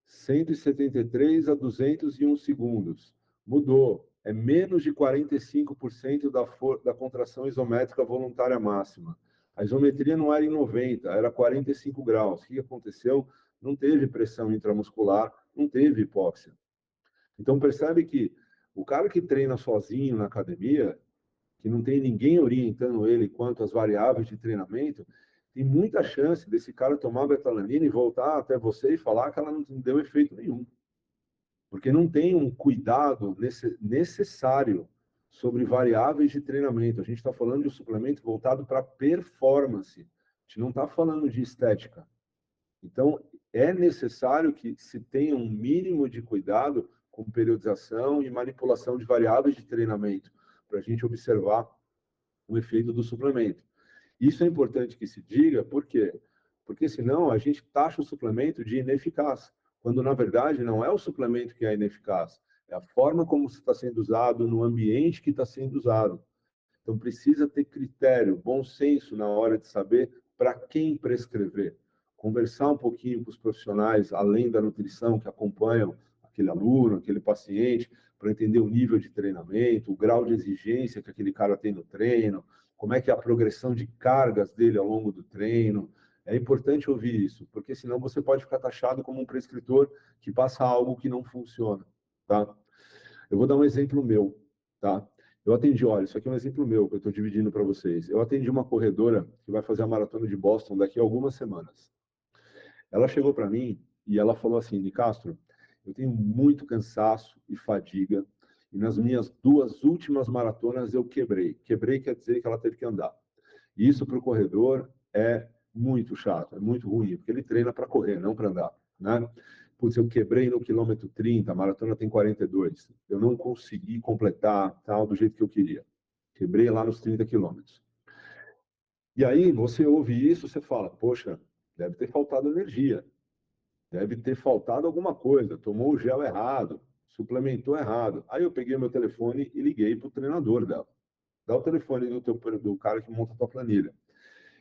173 a 201 segundos. Mudou. É menos de 45% da contração isométrica voluntária máxima. A isometria não era em 90, era 45 graus. O que aconteceu? Não teve pressão intramuscular, não teve hipóxia. Então, percebe que o cara que treina sozinho na academia, que não tem ninguém orientando ele quanto às variáveis de treinamento, tem muita chance desse cara tomar betalanina e voltar até você e falar que ela não deu efeito nenhum. Porque não tem um cuidado necessário sobre variáveis de treinamento. A gente está falando de um suplemento voltado para performance. A gente não está falando de estética. Então, é necessário que se tenha um mínimo de cuidado com periodização e manipulação de variáveis de treinamento, para a gente observar o efeito do suplemento. Isso é importante que se diga, por quê? Porque senão a gente taxa o suplemento de ineficaz, quando na verdade não é o suplemento que é ineficaz, é a forma como está sendo usado, no ambiente que está sendo usado. Então precisa ter critério, bom senso na hora de saber para quem prescrever. Conversar um pouquinho com os profissionais, além da nutrição, que acompanham aquele aluno, aquele paciente, para entender o nível de treinamento, o grau de exigência que aquele cara tem no treino, como é que é a progressão de cargas dele ao longo do treino. É importante ouvir isso, porque senão você pode ficar taxado como um prescritor que passa algo que não funciona, tá? Eu vou dar um exemplo meu, tá? Eu atendi, olha, isso aqui é um exemplo meu que eu estou dividindo para vocês. Eu atendi uma corredora que vai fazer a maratona de Boston daqui a algumas semanas. Ela chegou para mim e ela falou assim, de Castro, eu tenho muito cansaço e fadiga e nas minhas 2 últimas maratonas eu quebrei. Quebrei quer dizer que ela teve que andar. E isso para o corredor é muito chato, é muito ruim, porque ele treina para correr, não para andar, né? Putz, eu quebrei no quilômetro 30, a maratona tem 42. Eu não consegui completar tal do jeito que eu queria. Quebrei lá nos 30 quilômetros. E aí você ouve isso, você fala, poxa, deve ter faltado energia, deve ter faltado alguma coisa, tomou o gel errado, suplementou errado. Aí eu peguei meu telefone e liguei para o treinador dela. Dá o telefone do cara que monta a tua planilha.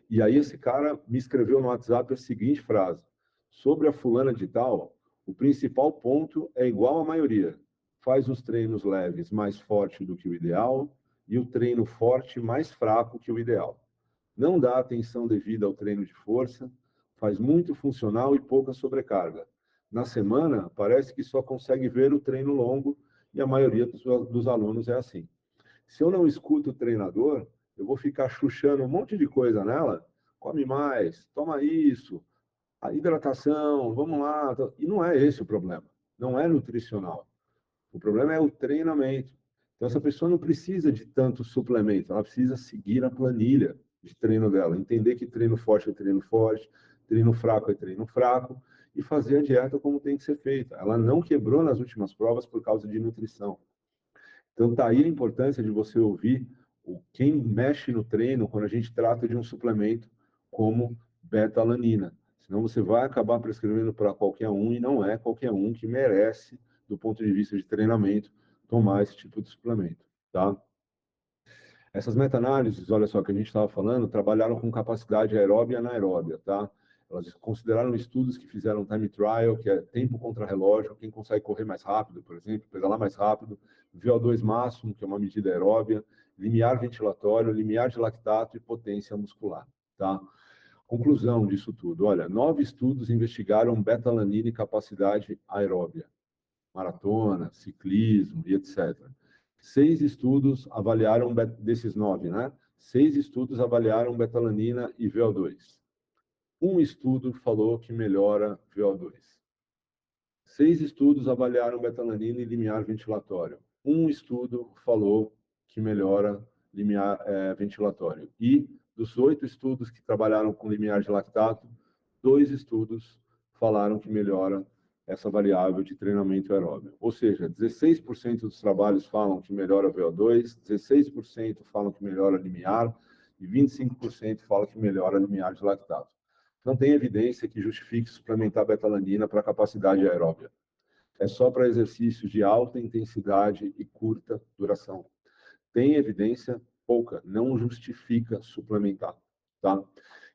E aí esse cara me escreveu no WhatsApp a seguinte frase: sobre a fulana de tal, o principal ponto é igual à maioria. Faz os treinos leves mais forte do que o ideal e o treino forte mais fraco que o ideal. Não dá atenção devida ao treino de força, faz muito funcional e pouca sobrecarga. Na semana, parece que só consegue ver o treino longo e a maioria dos alunos é assim. Se eu não escuto o treinador, eu vou ficar chuchando um monte de coisa nela. Come mais, toma isso, a hidratação, vamos lá. E não é esse o problema. Não é nutricional. O problema é o treinamento. Então, essa pessoa não precisa de tanto suplemento, ela precisa seguir a planilha de treino dela, entender que treino forte é treino forte, treino fraco é treino fraco, e fazer a dieta como tem que ser feita. Ela não quebrou nas últimas provas por causa de nutrição. Então, está aí a importância de você ouvir quem mexe no treino quando a gente trata de um suplemento como beta-alanina. Senão você vai acabar prescrevendo para qualquer um e não é qualquer um que merece, do ponto de vista de treinamento, tomar esse tipo de suplemento, tá? Essas meta-análises, olha só, que a gente estava falando, trabalharam com capacidade aeróbia e anaeróbia, tá? Elas consideraram estudos que fizeram time trial, que é tempo contra relógio, quem consegue correr mais rápido, por exemplo, pedalar mais rápido, VO2 máximo, que é uma medida aeróbia, limiar ventilatório, limiar de lactato e potência muscular, tá? Conclusão disso tudo, olha, 9 estudos investigaram beta-alanina e capacidade aeróbia, maratona, ciclismo e etc. 6 estudos avaliaram, desses 9, né? 6 estudos avaliaram betalanina e VO2. Um estudo falou que melhora VO2. 6 estudos avaliaram betalanina e limiar ventilatório. Um estudo falou que melhora limiar ventilatório. E dos 8 estudos que trabalharam com limiar de lactato, 2 estudos falaram que melhora essa variável de treinamento aeróbio. Ou seja, 16% dos trabalhos falam que melhora VO2, 16% falam que melhora limiar e 25% falam que melhora limiar de lactato. Não tem evidência que justifique suplementar betalanina para capacidade aeróbia. É só para exercícios de alta intensidade e curta duração. Tem evidência pouca, não justifica suplementar, tá?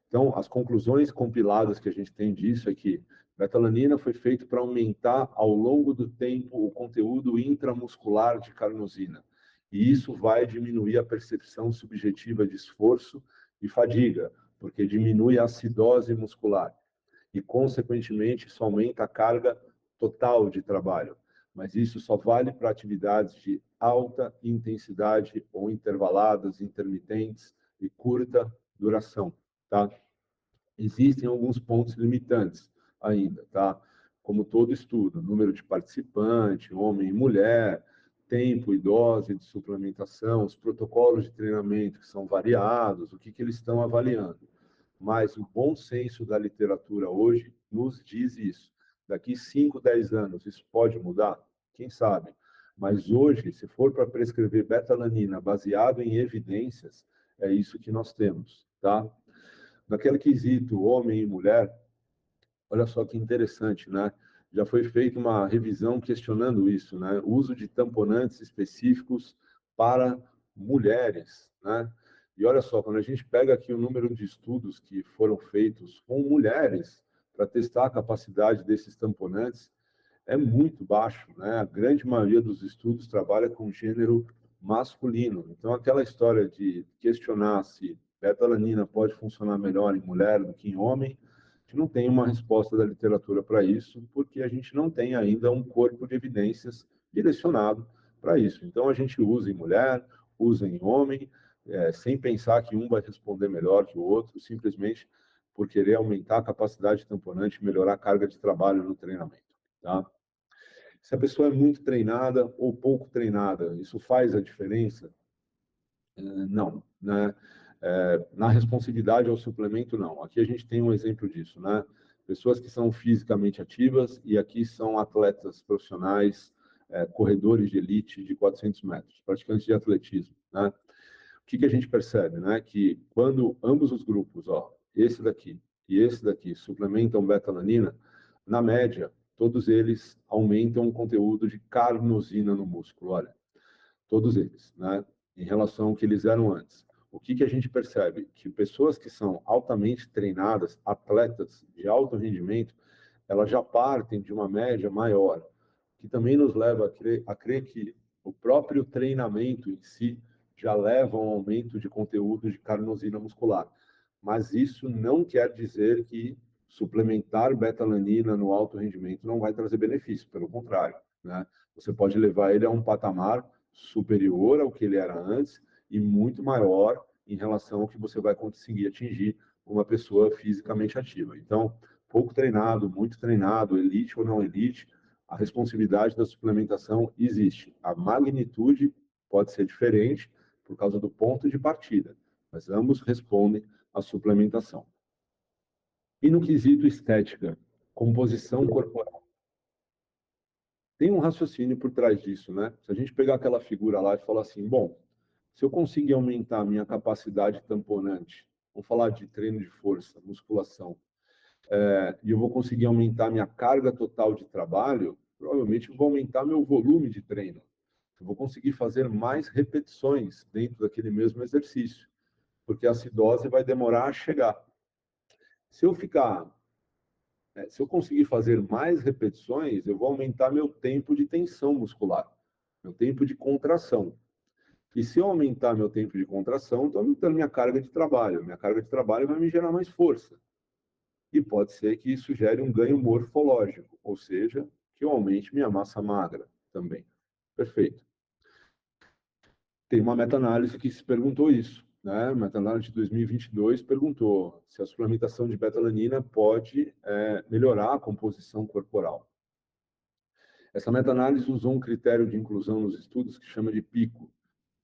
Então, as conclusões compiladas que a gente tem disso é que betalanina foi feito para aumentar ao longo do tempo o conteúdo intramuscular de carnosina. E isso vai diminuir a percepção subjetiva de esforço e fadiga, porque diminui a acidose muscular. E, consequentemente, isso aumenta a carga total de trabalho. Mas isso só vale para atividades de alta intensidade ou intervaladas, intermitentes e curta duração, tá? Existem alguns pontos limitantes ainda, tá? Como todo estudo, número de participante, homem e mulher, tempo e dose de suplementação, os protocolos de treinamento que são variados, o que eles estão avaliando. Mas o bom senso da literatura hoje nos diz isso. Daqui 5, 10 anos, isso pode mudar? Quem sabe? Mas hoje, se for para prescrever betalanina baseado em evidências, é isso que nós temos, tá? Naquele quesito homem e mulher, olha só que interessante, né? Já foi feita uma revisão questionando isso, né? O uso de tamponantes específicos para mulheres, né? E olha só, quando a gente pega aqui o número de estudos que foram feitos com mulheres para testar a capacidade desses tamponantes, é muito baixo, né? A grande maioria dos estudos trabalha com gênero masculino. Então, aquela história de questionar se betalanina pode funcionar melhor em mulher do que em homem, a gente não tem uma resposta da literatura para isso, porque a gente não tem ainda um corpo de evidências direcionado para isso. Então, a gente usa em mulher, usa em homem, sem pensar que um vai responder melhor que o outro, simplesmente por querer aumentar a capacidade tamponante e melhorar a carga de trabalho no treinamento, tá? Se a pessoa é muito treinada ou pouco treinada, isso faz a diferença? Não, né? Na responsividade ao suplemento, não. Aqui a gente tem um exemplo disso, né? Pessoas que são fisicamente ativas e aqui são atletas profissionais, corredores de elite de 400 metros, praticantes de atletismo, né? O que a gente percebe, né? Que quando ambos os grupos, ó, esse daqui e esse daqui, suplementam betalanina, na média, todos eles aumentam o conteúdo de carnosina no músculo, olha, todos eles, né? Em relação ao que eles eram antes. O que a gente percebe? Que pessoas que são altamente treinadas, atletas de alto rendimento, elas já partem de uma média maior, que também nos leva a crer que o próprio treinamento em si já leva a um aumento de conteúdo de carnosina muscular. Mas isso não quer dizer que suplementar betalanina no alto rendimento não vai trazer benefício, pelo contrário, né? Você pode levar ele a um patamar superior ao que ele era antes e muito maior em relação ao que você vai conseguir atingir uma pessoa fisicamente ativa. Então, pouco treinado, muito treinado, elite ou não elite, a responsividade da suplementação existe. A magnitude pode ser diferente por causa do ponto de partida, mas ambos respondem à suplementação. E no quesito estética, composição corporal. Tem um raciocínio por trás disso, né? Se a gente pegar aquela figura lá e falar assim, bom, se eu conseguir aumentar a minha capacidade tamponante, vamos falar de treino de força, musculação, e eu vou conseguir aumentar minha carga total de trabalho, provavelmente eu vou aumentar meu volume de treino. Eu vou conseguir fazer mais repetições dentro daquele mesmo exercício, porque a acidose vai demorar a chegar. Se eu ficar, se eu conseguir fazer mais repetições, eu vou aumentar meu tempo de tensão muscular, meu tempo de contração. E se eu aumentar meu tempo de contração, estou aumentando minha carga de trabalho. Minha carga de trabalho vai me gerar mais força. E pode ser que isso gere um ganho morfológico, ou seja, que eu aumente minha massa magra também. Perfeito. Tem uma meta-análise que se perguntou isso, né? Meta-análise de 2022 perguntou se a suplementação de betalanina pode melhorar a composição corporal. Essa meta-análise usou um critério de inclusão nos estudos que chama de PICO.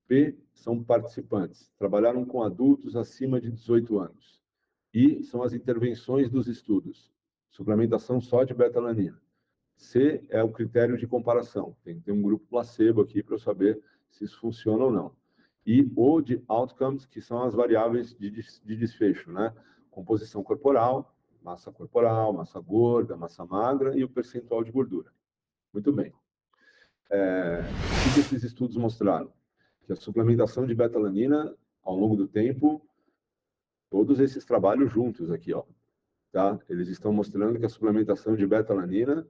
P são participantes, trabalharam com adultos acima de 18 anos. I são as intervenções dos estudos, suplementação só de betalanina. C é o critério de comparação, tem que ter um grupo placebo aqui para eu saber se isso funciona ou não. E O de outcomes, que são as variáveis de desfecho, né? Composição corporal, massa gorda, massa magra e o percentual de gordura. Muito bem. O que esses estudos mostraram? Que a suplementação de betalanina, ao longo do tempo, todos esses trabalhos juntos aqui, ó, tá? Eles estão mostrando que a suplementação de betalanina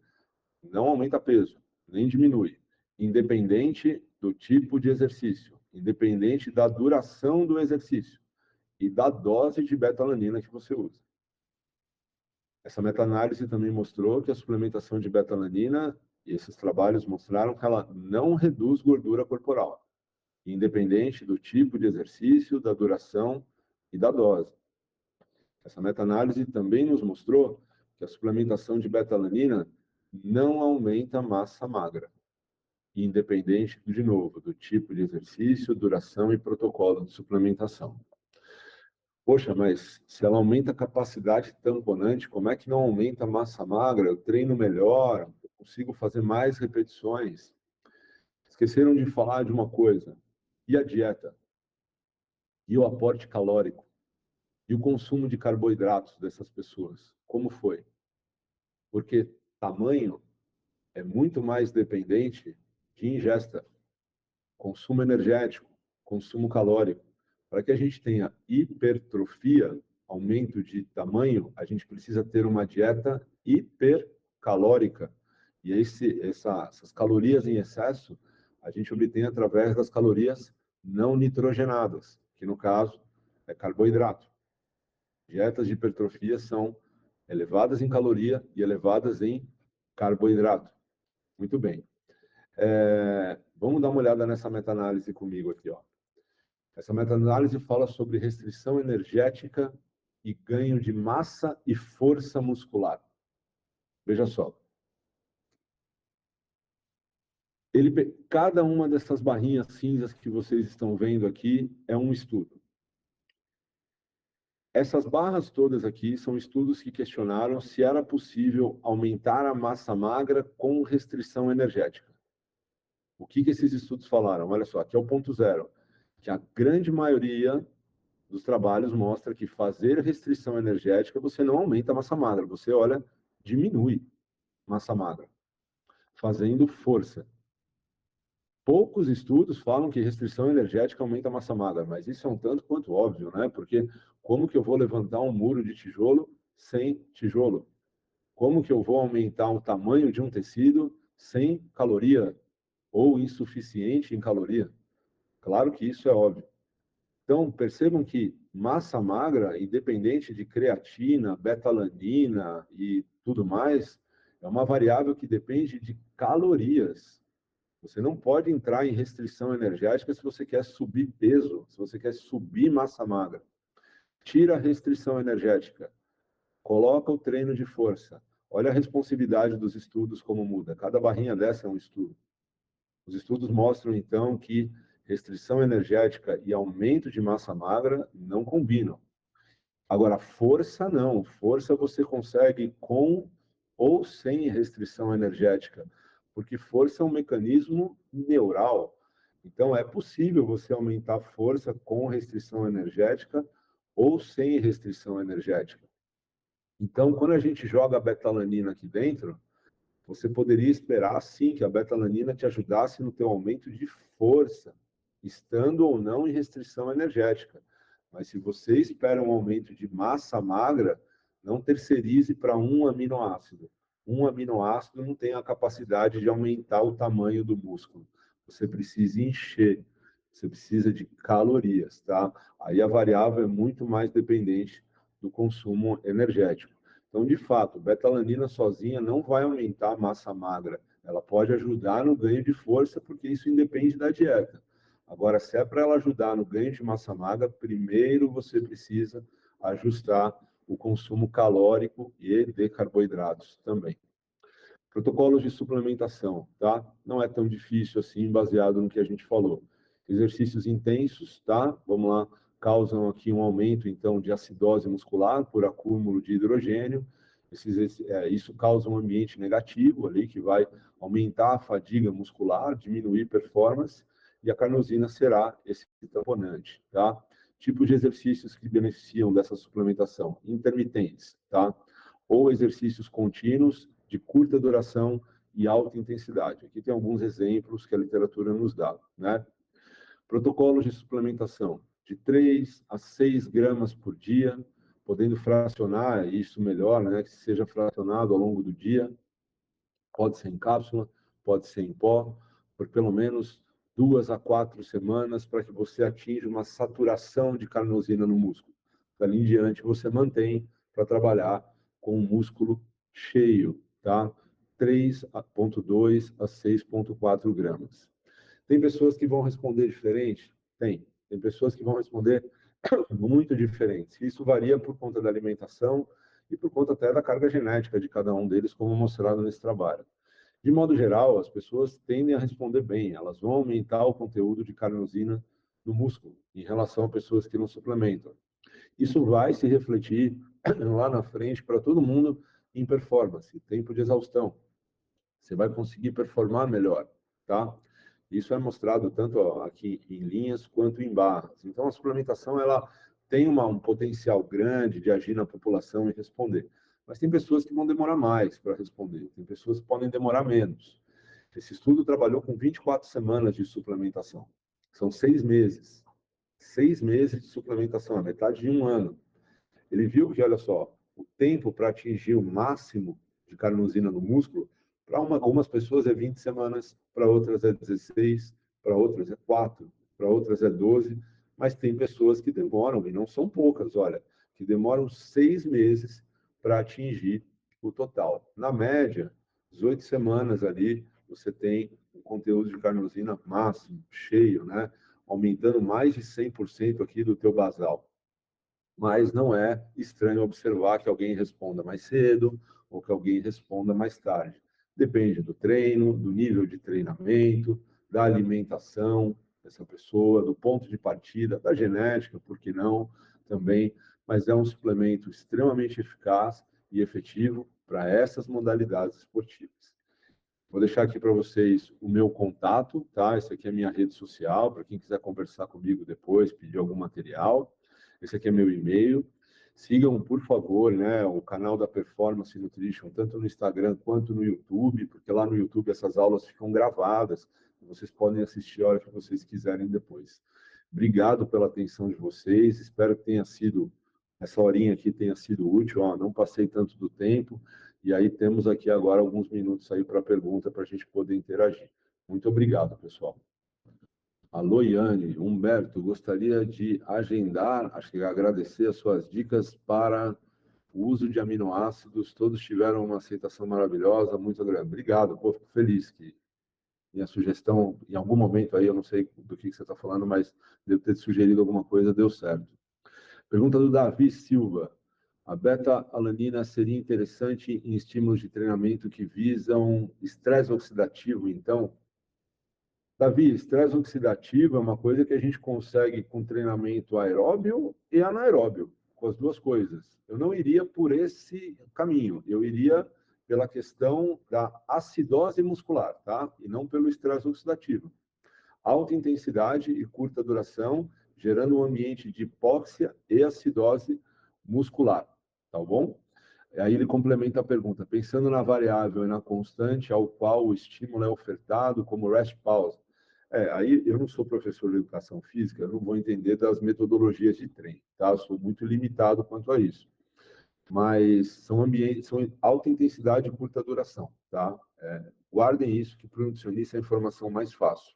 não aumenta peso, nem diminui, independente do tipo de exercício, independente da duração do exercício e da dose de betalanina que você usa. Essa meta-análise também mostrou que a suplementação de betalanina, e esses trabalhos mostraram que ela não reduz gordura corporal, independente do tipo de exercício, da duração e da dose. Essa meta-análise também nos mostrou que a suplementação de betalanina não aumenta a massa magra, independente, de novo, do tipo de exercício, duração e protocolo de suplementação. Poxa, mas se ela aumenta a capacidade tamponante, como é que não aumenta a massa magra? Eu treino melhor, eu consigo fazer mais repetições. Esqueceram de falar de uma coisa. E a dieta? E o aporte calórico? E o consumo de carboidratos dessas pessoas? Como foi? Porque tamanho é muito mais dependente de ingesta, consumo energético, consumo calórico. Para que a gente tenha hipertrofia, aumento de tamanho, a gente precisa ter uma dieta hipercalórica. E essas calorias em excesso, a gente obtém através das calorias não nitrogenadas, que no caso é carboidrato. Dietas de hipertrofia são elevadas em caloria e elevadas em carboidrato. Muito bem. Vamos dar uma olhada nessa meta-análise comigo aqui, ó. Essa meta-análise fala sobre restrição energética e ganho de massa e força muscular. Veja só. Cada uma dessas barrinhas cinzas que vocês estão vendo aqui é um estudo. Essas barras todas aqui são estudos que questionaram se era possível aumentar a massa magra com restrição energética. O que esses estudos falaram? Olha só, aqui é o ponto zero, que a grande maioria dos trabalhos mostra que fazer restrição energética, você não aumenta a massa magra, você, olha, diminui massa magra, fazendo força. Poucos estudos falam que restrição energética aumenta a massa magra, mas isso é um tanto quanto óbvio, né? Porque como que eu vou levantar um muro de tijolo sem tijolo? Como que eu vou aumentar o tamanho de um tecido sem caloria ou insuficiente em caloria? Claro que isso é óbvio. Então, percebam que massa magra, independente de creatina, betalanina e tudo mais, é uma variável que depende de calorias. Você não pode entrar em restrição energética se você quer subir peso, se você quer subir massa magra. Tira a restrição energética. Coloca o treino de força. Olha a responsividade dos estudos como muda. Cada barrinha dessa é um estudo. Os estudos mostram, então, que restrição energética e aumento de massa magra não combinam. Agora, força não. Força você consegue com ou sem restrição energética, porque força é um mecanismo neural. Então, é possível você aumentar a força com restrição energética ou sem restrição energética. Então, quando a gente joga a betalanina aqui dentro, você poderia esperar, sim, que a betalanina te ajudasse no teu aumento de força, estando ou não em restrição energética. Mas se você espera um aumento de massa magra, não terceirize para um aminoácido. Um aminoácido não tem a capacidade de aumentar o tamanho do músculo. Você precisa encher, você precisa de calorias, tá? Aí a variável é muito mais dependente do consumo energético. Então, de fato, betalanina sozinha não vai aumentar a massa magra. Ela pode ajudar no ganho de força, porque isso independe da dieta. Agora, se é para ela ajudar no ganho de massa magra, primeiro você precisa ajustar o consumo calórico e de carboidratos também. Protocolos de suplementação, tá? Não é tão difícil assim, baseado no que a gente falou. Exercícios intensos, tá? Vamos lá, causam aqui um aumento, então, de acidose muscular por acúmulo de hidrogênio. Isso causa um ambiente negativo ali, que vai aumentar a fadiga muscular, diminuir performance, e a carnosina será esse tamponante, tá? Tipo de exercícios que beneficiam dessa suplementação: intermitentes, tá? Ou exercícios contínuos, de curta duração e alta intensidade. Aqui tem alguns exemplos que a literatura nos dá, né? Protocolos de suplementação de 3 a 6 gramas por dia, podendo fracionar isso melhor, né? Que seja fracionado ao longo do dia. Pode ser em cápsula, pode ser em pó, por pelo menos 2 a 4 semanas, para que você atinja uma saturação de carnosina no músculo. Dali em diante, você mantém para trabalhar com o músculo cheio, tá? 3,2 a 6,4 gramas. Tem pessoas que vão responder diferente? Tem. Tem pessoas que vão responder muito diferentes. Isso varia por conta da alimentação e por conta até da carga genética de cada um deles, como mostrado nesse trabalho. De modo geral, as pessoas tendem a responder bem, elas vão aumentar o conteúdo de carnosina no músculo, em relação a pessoas que não suplementam. Isso vai se refletir lá na frente para todo mundo em performance, tempo de exaustão. Você vai conseguir performar melhor, tá? Isso é mostrado tanto aqui em linhas quanto em barras. Então, a suplementação ela tem um potencial grande de agir na população e responder. Mas tem pessoas que vão demorar mais para responder, tem pessoas que podem demorar menos. Esse estudo trabalhou com 24 semanas de suplementação. São 6 meses. 6 meses de suplementação, a metade de um ano. Ele viu que, olha só, o tempo para atingir o máximo de carnosina no músculo, para algumas pessoas é 20 semanas, para outras é 16, para outras é 4, para outras é 12, mas tem pessoas que demoram, e não são poucas, olha, que demoram 6 meses para atingir o total. Na média, 18 semanas ali, você tem o conteúdo de carnosina máximo, cheio, né? Aumentando mais de 100% aqui do teu basal. Mas não é estranho observar que alguém responda mais cedo ou que alguém responda mais tarde. Depende do treino, do nível de treinamento, da alimentação dessa pessoa, do ponto de partida, da genética, por que não, também, mas é um suplemento extremamente eficaz e efetivo para essas modalidades esportivas. Vou deixar aqui para vocês o meu contato, tá? Essa aqui é a minha rede social, para quem quiser conversar comigo depois, pedir algum material. Esse aqui é meu e-mail. Sigam, por favor, né, o canal da Performance Nutrition, tanto no Instagram quanto no YouTube, porque lá no YouTube essas aulas ficam gravadas. Vocês podem assistir a hora que vocês quiserem depois. Obrigado pela atenção de vocês. Espero que tenha sido, essa horinha aqui tenha sido útil. Ó, não passei tanto do tempo. E aí temos aqui agora alguns minutos aí para pergunta para a gente poder interagir. Muito obrigado, pessoal. Alô, Iane, Humberto, gostaria de agendar, acho que agradecer as suas dicas para o uso de aminoácidos. Todos tiveram uma aceitação maravilhosa, muito obrigado. Pô, fico feliz que minha sugestão, em algum momento aí, eu não sei do que você está falando, mas devo ter sugerido alguma coisa, deu certo. Pergunta do Davi Silva. A beta-alanina seria interessante em estímulos de treinamento que visam estresse oxidativo, então? Davi, estresse oxidativo é uma coisa que a gente consegue com treinamento aeróbio e anaeróbio, com as duas coisas. Eu não iria por esse caminho, eu iria pela questão da acidose muscular, tá? E não pelo estresse oxidativo. Alta intensidade e curta duração, gerando um ambiente de hipóxia e acidose muscular, tá bom? Aí ele complementa a pergunta, pensando na variável e na constante ao qual o estímulo é ofertado, como rest pause. Aí eu não sou professor de educação física, eu não vou entender das metodologias de treino, tá? Eu sou muito limitado quanto a isso. Mas são ambientes, são alta intensidade e curta duração, tá? Guardem isso, que para o nutricionista é a informação mais fácil.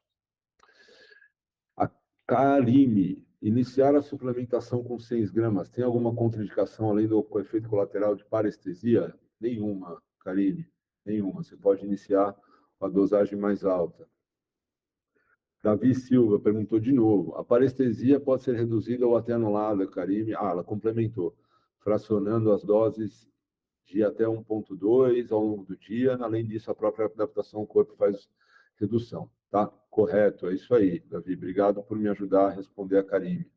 A Karime, iniciar a suplementação com 6 gramas, tem alguma contraindicação além do efeito colateral de parestesia? Nenhuma, Karime, nenhuma. Você pode iniciar com a dosagem mais alta. Davi Silva perguntou de novo. A parestesia pode ser reduzida ou até anulada, Karime? Ela complementou, fracionando as doses de até 1,2 ao longo do dia. Além disso, a própria adaptação ao corpo faz redução. Tá? Correto, é isso aí, Davi. Obrigado por me ajudar a responder a Karime.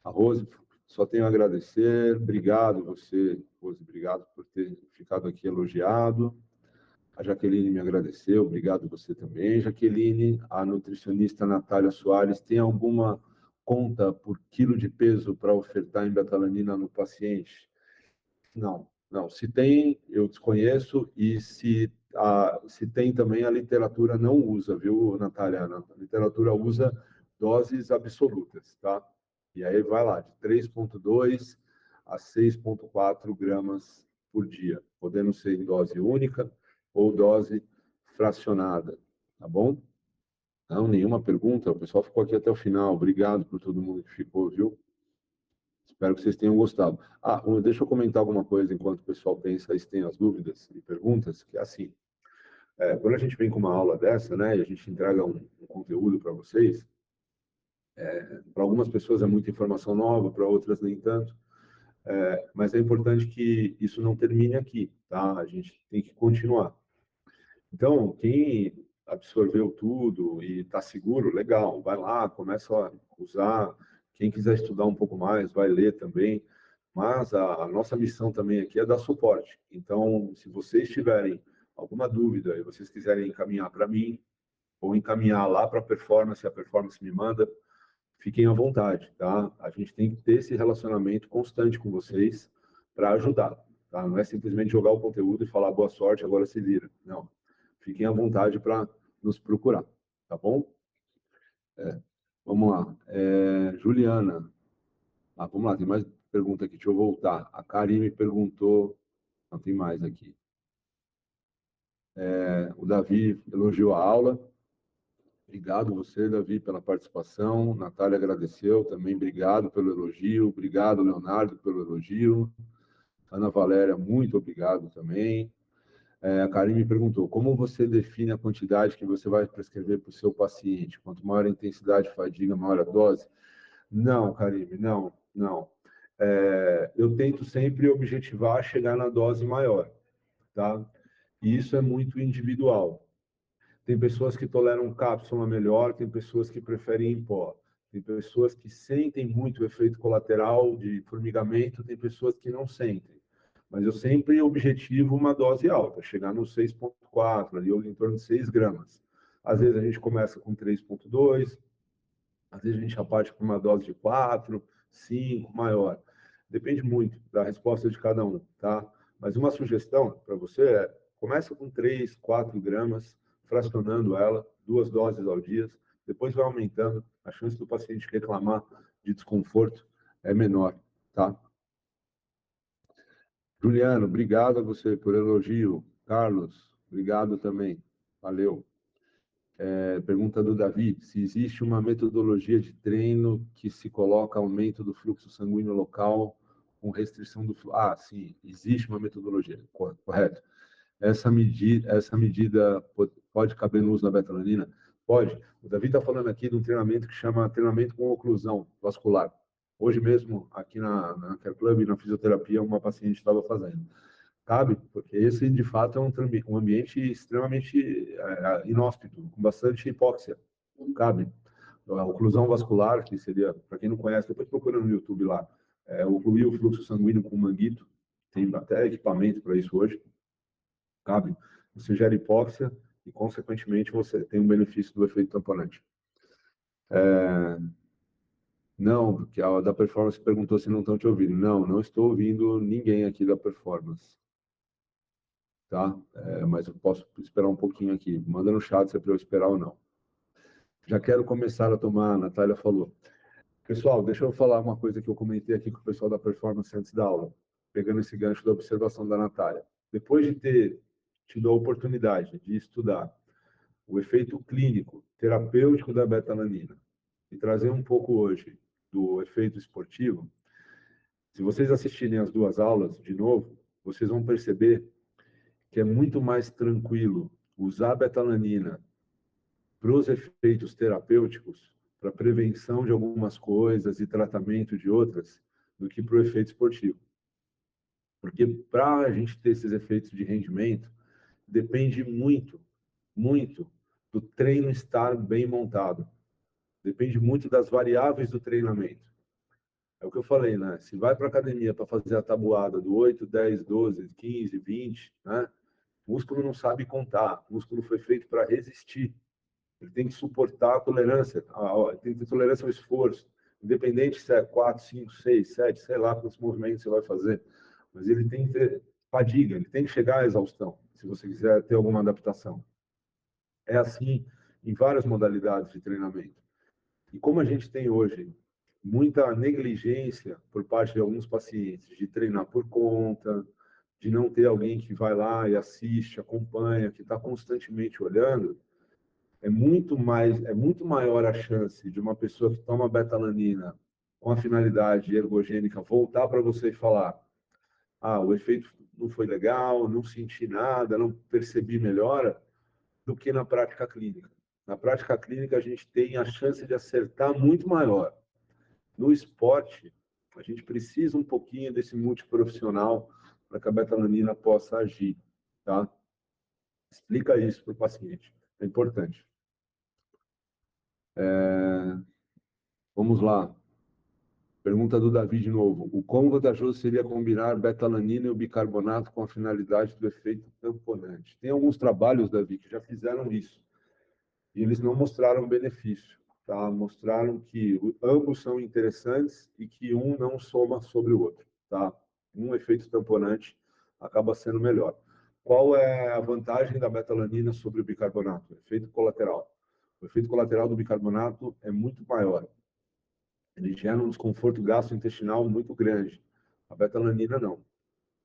A Rose, só tenho a agradecer. Obrigado você, Rose, obrigado por ter ficado aqui elogiado. A Jaqueline me agradeceu, obrigado você também, Jaqueline. A nutricionista Natália Soares, tem alguma conta por quilo de peso para ofertar em betalanina no paciente? Não, não. Se tem, eu desconheço, e se tem também, a literatura não usa, viu, Natália? A literatura usa doses absolutas, tá? E aí vai lá, de 3,2 a 6,4 gramas por dia, podendo ser em dose única ou dose fracionada, tá bom? Não, nenhuma pergunta, o pessoal ficou aqui até o final. Obrigado por todo mundo que ficou, viu? Espero que vocês tenham gostado. Deixa eu comentar alguma coisa enquanto o pessoal pensa e se tem as dúvidas e perguntas, que é assim, quando a gente vem com uma aula dessa, né, e a gente entrega um conteúdo para vocês, para algumas pessoas é muita informação nova, para outras nem tanto, mas é importante que isso não termine aqui, tá? A gente tem que continuar. Então, quem absorveu tudo e está seguro, legal, vai lá, começa a usar. Quem quiser estudar um pouco mais, vai ler também. Mas a nossa missão também aqui é dar suporte. Então, se vocês tiverem alguma dúvida e vocês quiserem encaminhar para mim, ou encaminhar lá para a performance me manda, fiquem à vontade, tá? A gente tem que ter esse relacionamento constante com vocês para ajudar, tá? Não é simplesmente jogar o conteúdo e falar boa sorte, agora se vira. Não. Fiquem à vontade para nos procurar, tá bom? Vamos lá. Juliana. Vamos lá, tem mais pergunta aqui. Deixa eu voltar. A Karine perguntou. Não, tem mais aqui. O Davi elogiou a aula. Obrigado você, Davi, pela participação. Natália agradeceu também. Obrigado pelo elogio. Obrigado, Leonardo, pelo elogio. Ana Valéria, muito obrigado também. A Karine me perguntou, como você define a quantidade que você vai prescrever para o seu paciente? Quanto maior a intensidade, fadiga, maior a dose? Não, Karine, não, não. Eu tento sempre objetivar chegar na dose maior, tá? E isso é muito individual. Tem pessoas que toleram cápsula melhor, tem pessoas que preferem em pó. Tem pessoas que sentem muito o efeito colateral de formigamento, tem pessoas que não sentem. Mas eu sempre objetivo uma dose alta, chegar no 6,4, ali, ou em torno de 6 gramas. Às vezes a gente começa com 3,2, às vezes a gente já parte com uma dose de 4, 5, maior. Depende muito da resposta de cada um, tá? Mas uma sugestão para você começa com 3, 4 gramas, fracionando ela, 2 doses ao dia, depois vai aumentando, a chance do paciente reclamar de desconforto é menor, tá? Juliano, obrigado a você por elogio. Carlos, obrigado também. Valeu. Pergunta do Davi, se existe uma metodologia de treino que se coloca aumento do fluxo sanguíneo local com restrição do fluxo. Sim, existe uma metodologia, correto. Essa medida pode caber no uso da betalanina? Pode. O Davi está falando aqui de um treinamento que chama treinamento com oclusão vascular. Hoje mesmo, aqui na Care Club, na fisioterapia, uma paciente estava fazendo. Cabe, porque esse, de fato, é um ambiente extremamente inóspito, com bastante hipóxia. Cabe. A oclusão vascular, que seria, para quem não conhece, depois procura no YouTube lá, ocluir o fluxo sanguíneo com manguito, tem até equipamento para isso hoje, cabe. Você gera hipóxia e, consequentemente, você tem um benefício do efeito tamponante. Não, porque a da performance perguntou se não estão te ouvindo. Não, não estou ouvindo ninguém aqui da performance. Tá? Mas eu posso esperar um pouquinho aqui. Manda no chat se é para eu esperar ou não. Já quero começar a tomar, a Natália falou. Pessoal, deixa eu falar uma coisa que eu comentei aqui com o pessoal da performance antes da aula, pegando esse gancho da observação da Natália. Depois de ter tido a oportunidade de estudar o efeito clínico, terapêutico da betalanina e trazer um pouco hoje do efeito esportivo, se vocês assistirem as duas aulas de novo, vocês vão perceber que é muito mais tranquilo usar a betalanina para os efeitos terapêuticos, para prevenção de algumas coisas e tratamento de outras, do que para o efeito esportivo. Porque para a gente ter esses efeitos de rendimento, depende muito, muito do treino estar bem montado. Depende muito das variáveis do treinamento. É o que eu falei, né? Se vai para a academia para fazer a tabuada do 8, 10, 12, 15, 20, né? O músculo não sabe contar. O músculo foi feito para resistir. Ele tem que suportar a tolerância, tem que ter tolerância ao esforço, independente se é 4, 5, 6, 7, sei lá quantos movimentos você vai fazer, mas ele tem que ter fadiga, ele tem que chegar à exaustão, se você quiser ter alguma adaptação. É assim em várias modalidades de treinamento. E como a gente tem hoje muita negligência por parte de alguns pacientes de treinar por conta, de não ter alguém que vai lá e assiste, acompanha, que está constantemente olhando, é muito maior a chance de uma pessoa que toma betalanina com a finalidade ergogênica voltar para você e falar: ah, o efeito não foi legal, não senti nada, não percebi melhora, do que na prática clínica. Na prática clínica, a gente tem a chance de acertar muito maior. No esporte, a gente precisa um pouquinho desse multiprofissional para que a betalanina possa agir, tá? Explica isso para o paciente, é importante. Vamos lá. Pergunta do Davi de novo. O quão vantajoso seria combinar betalanina e o bicarbonato com a finalidade do efeito tamponante? Tem alguns trabalhos, Davi, que já fizeram isso. E eles não mostraram benefício. Tá? Mostraram que ambos são interessantes e que um não soma sobre o outro. Tá? Um efeito tamponante acaba sendo melhor. Qual é a vantagem da betalanina sobre o bicarbonato? O efeito colateral. O efeito colateral do bicarbonato é muito maior. Ele gera um desconforto gastrointestinal muito grande. A betalanina não.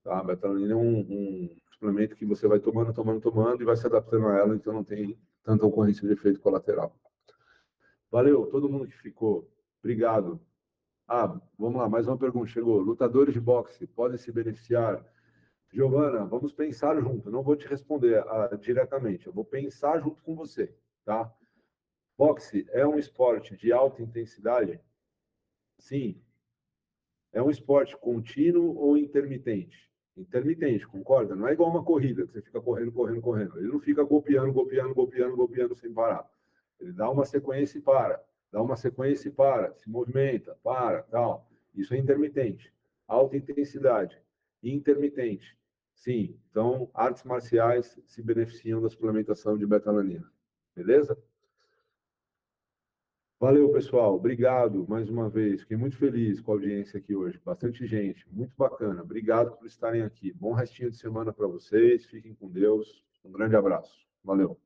Tá? A betalanina é um suplemento que você vai tomando, tomando, tomando e vai se adaptando a ela, então não tem tanta ocorrência de efeito colateral. Valeu, todo mundo que ficou. Obrigado. Ah, vamos lá, mais uma pergunta chegou. Lutadores de boxe podem se beneficiar? Giovana, vamos pensar junto. Não vou te responder diretamente, eu vou pensar junto com você, tá? Boxe é um esporte de alta intensidade? Sim. É um esporte contínuo ou intermitente? Intermitente, concorda? Não é igual uma corrida, que você fica correndo, correndo, correndo. Ele não fica golpeando, golpeando, golpeando, golpeando sem parar. Ele dá uma sequência e para. Dá uma sequência e para. Se movimenta, para, tal. Isso é intermitente. Alta intensidade. Intermitente. Sim. Então, artes marciais se beneficiam da suplementação de betalanina. Beleza? Valeu, pessoal. Obrigado mais uma vez. Fiquei muito feliz com a audiência aqui hoje. Bastante gente. Muito bacana. Obrigado por estarem aqui. Bom restinho de semana para vocês. Fiquem com Deus. Um grande abraço. Valeu.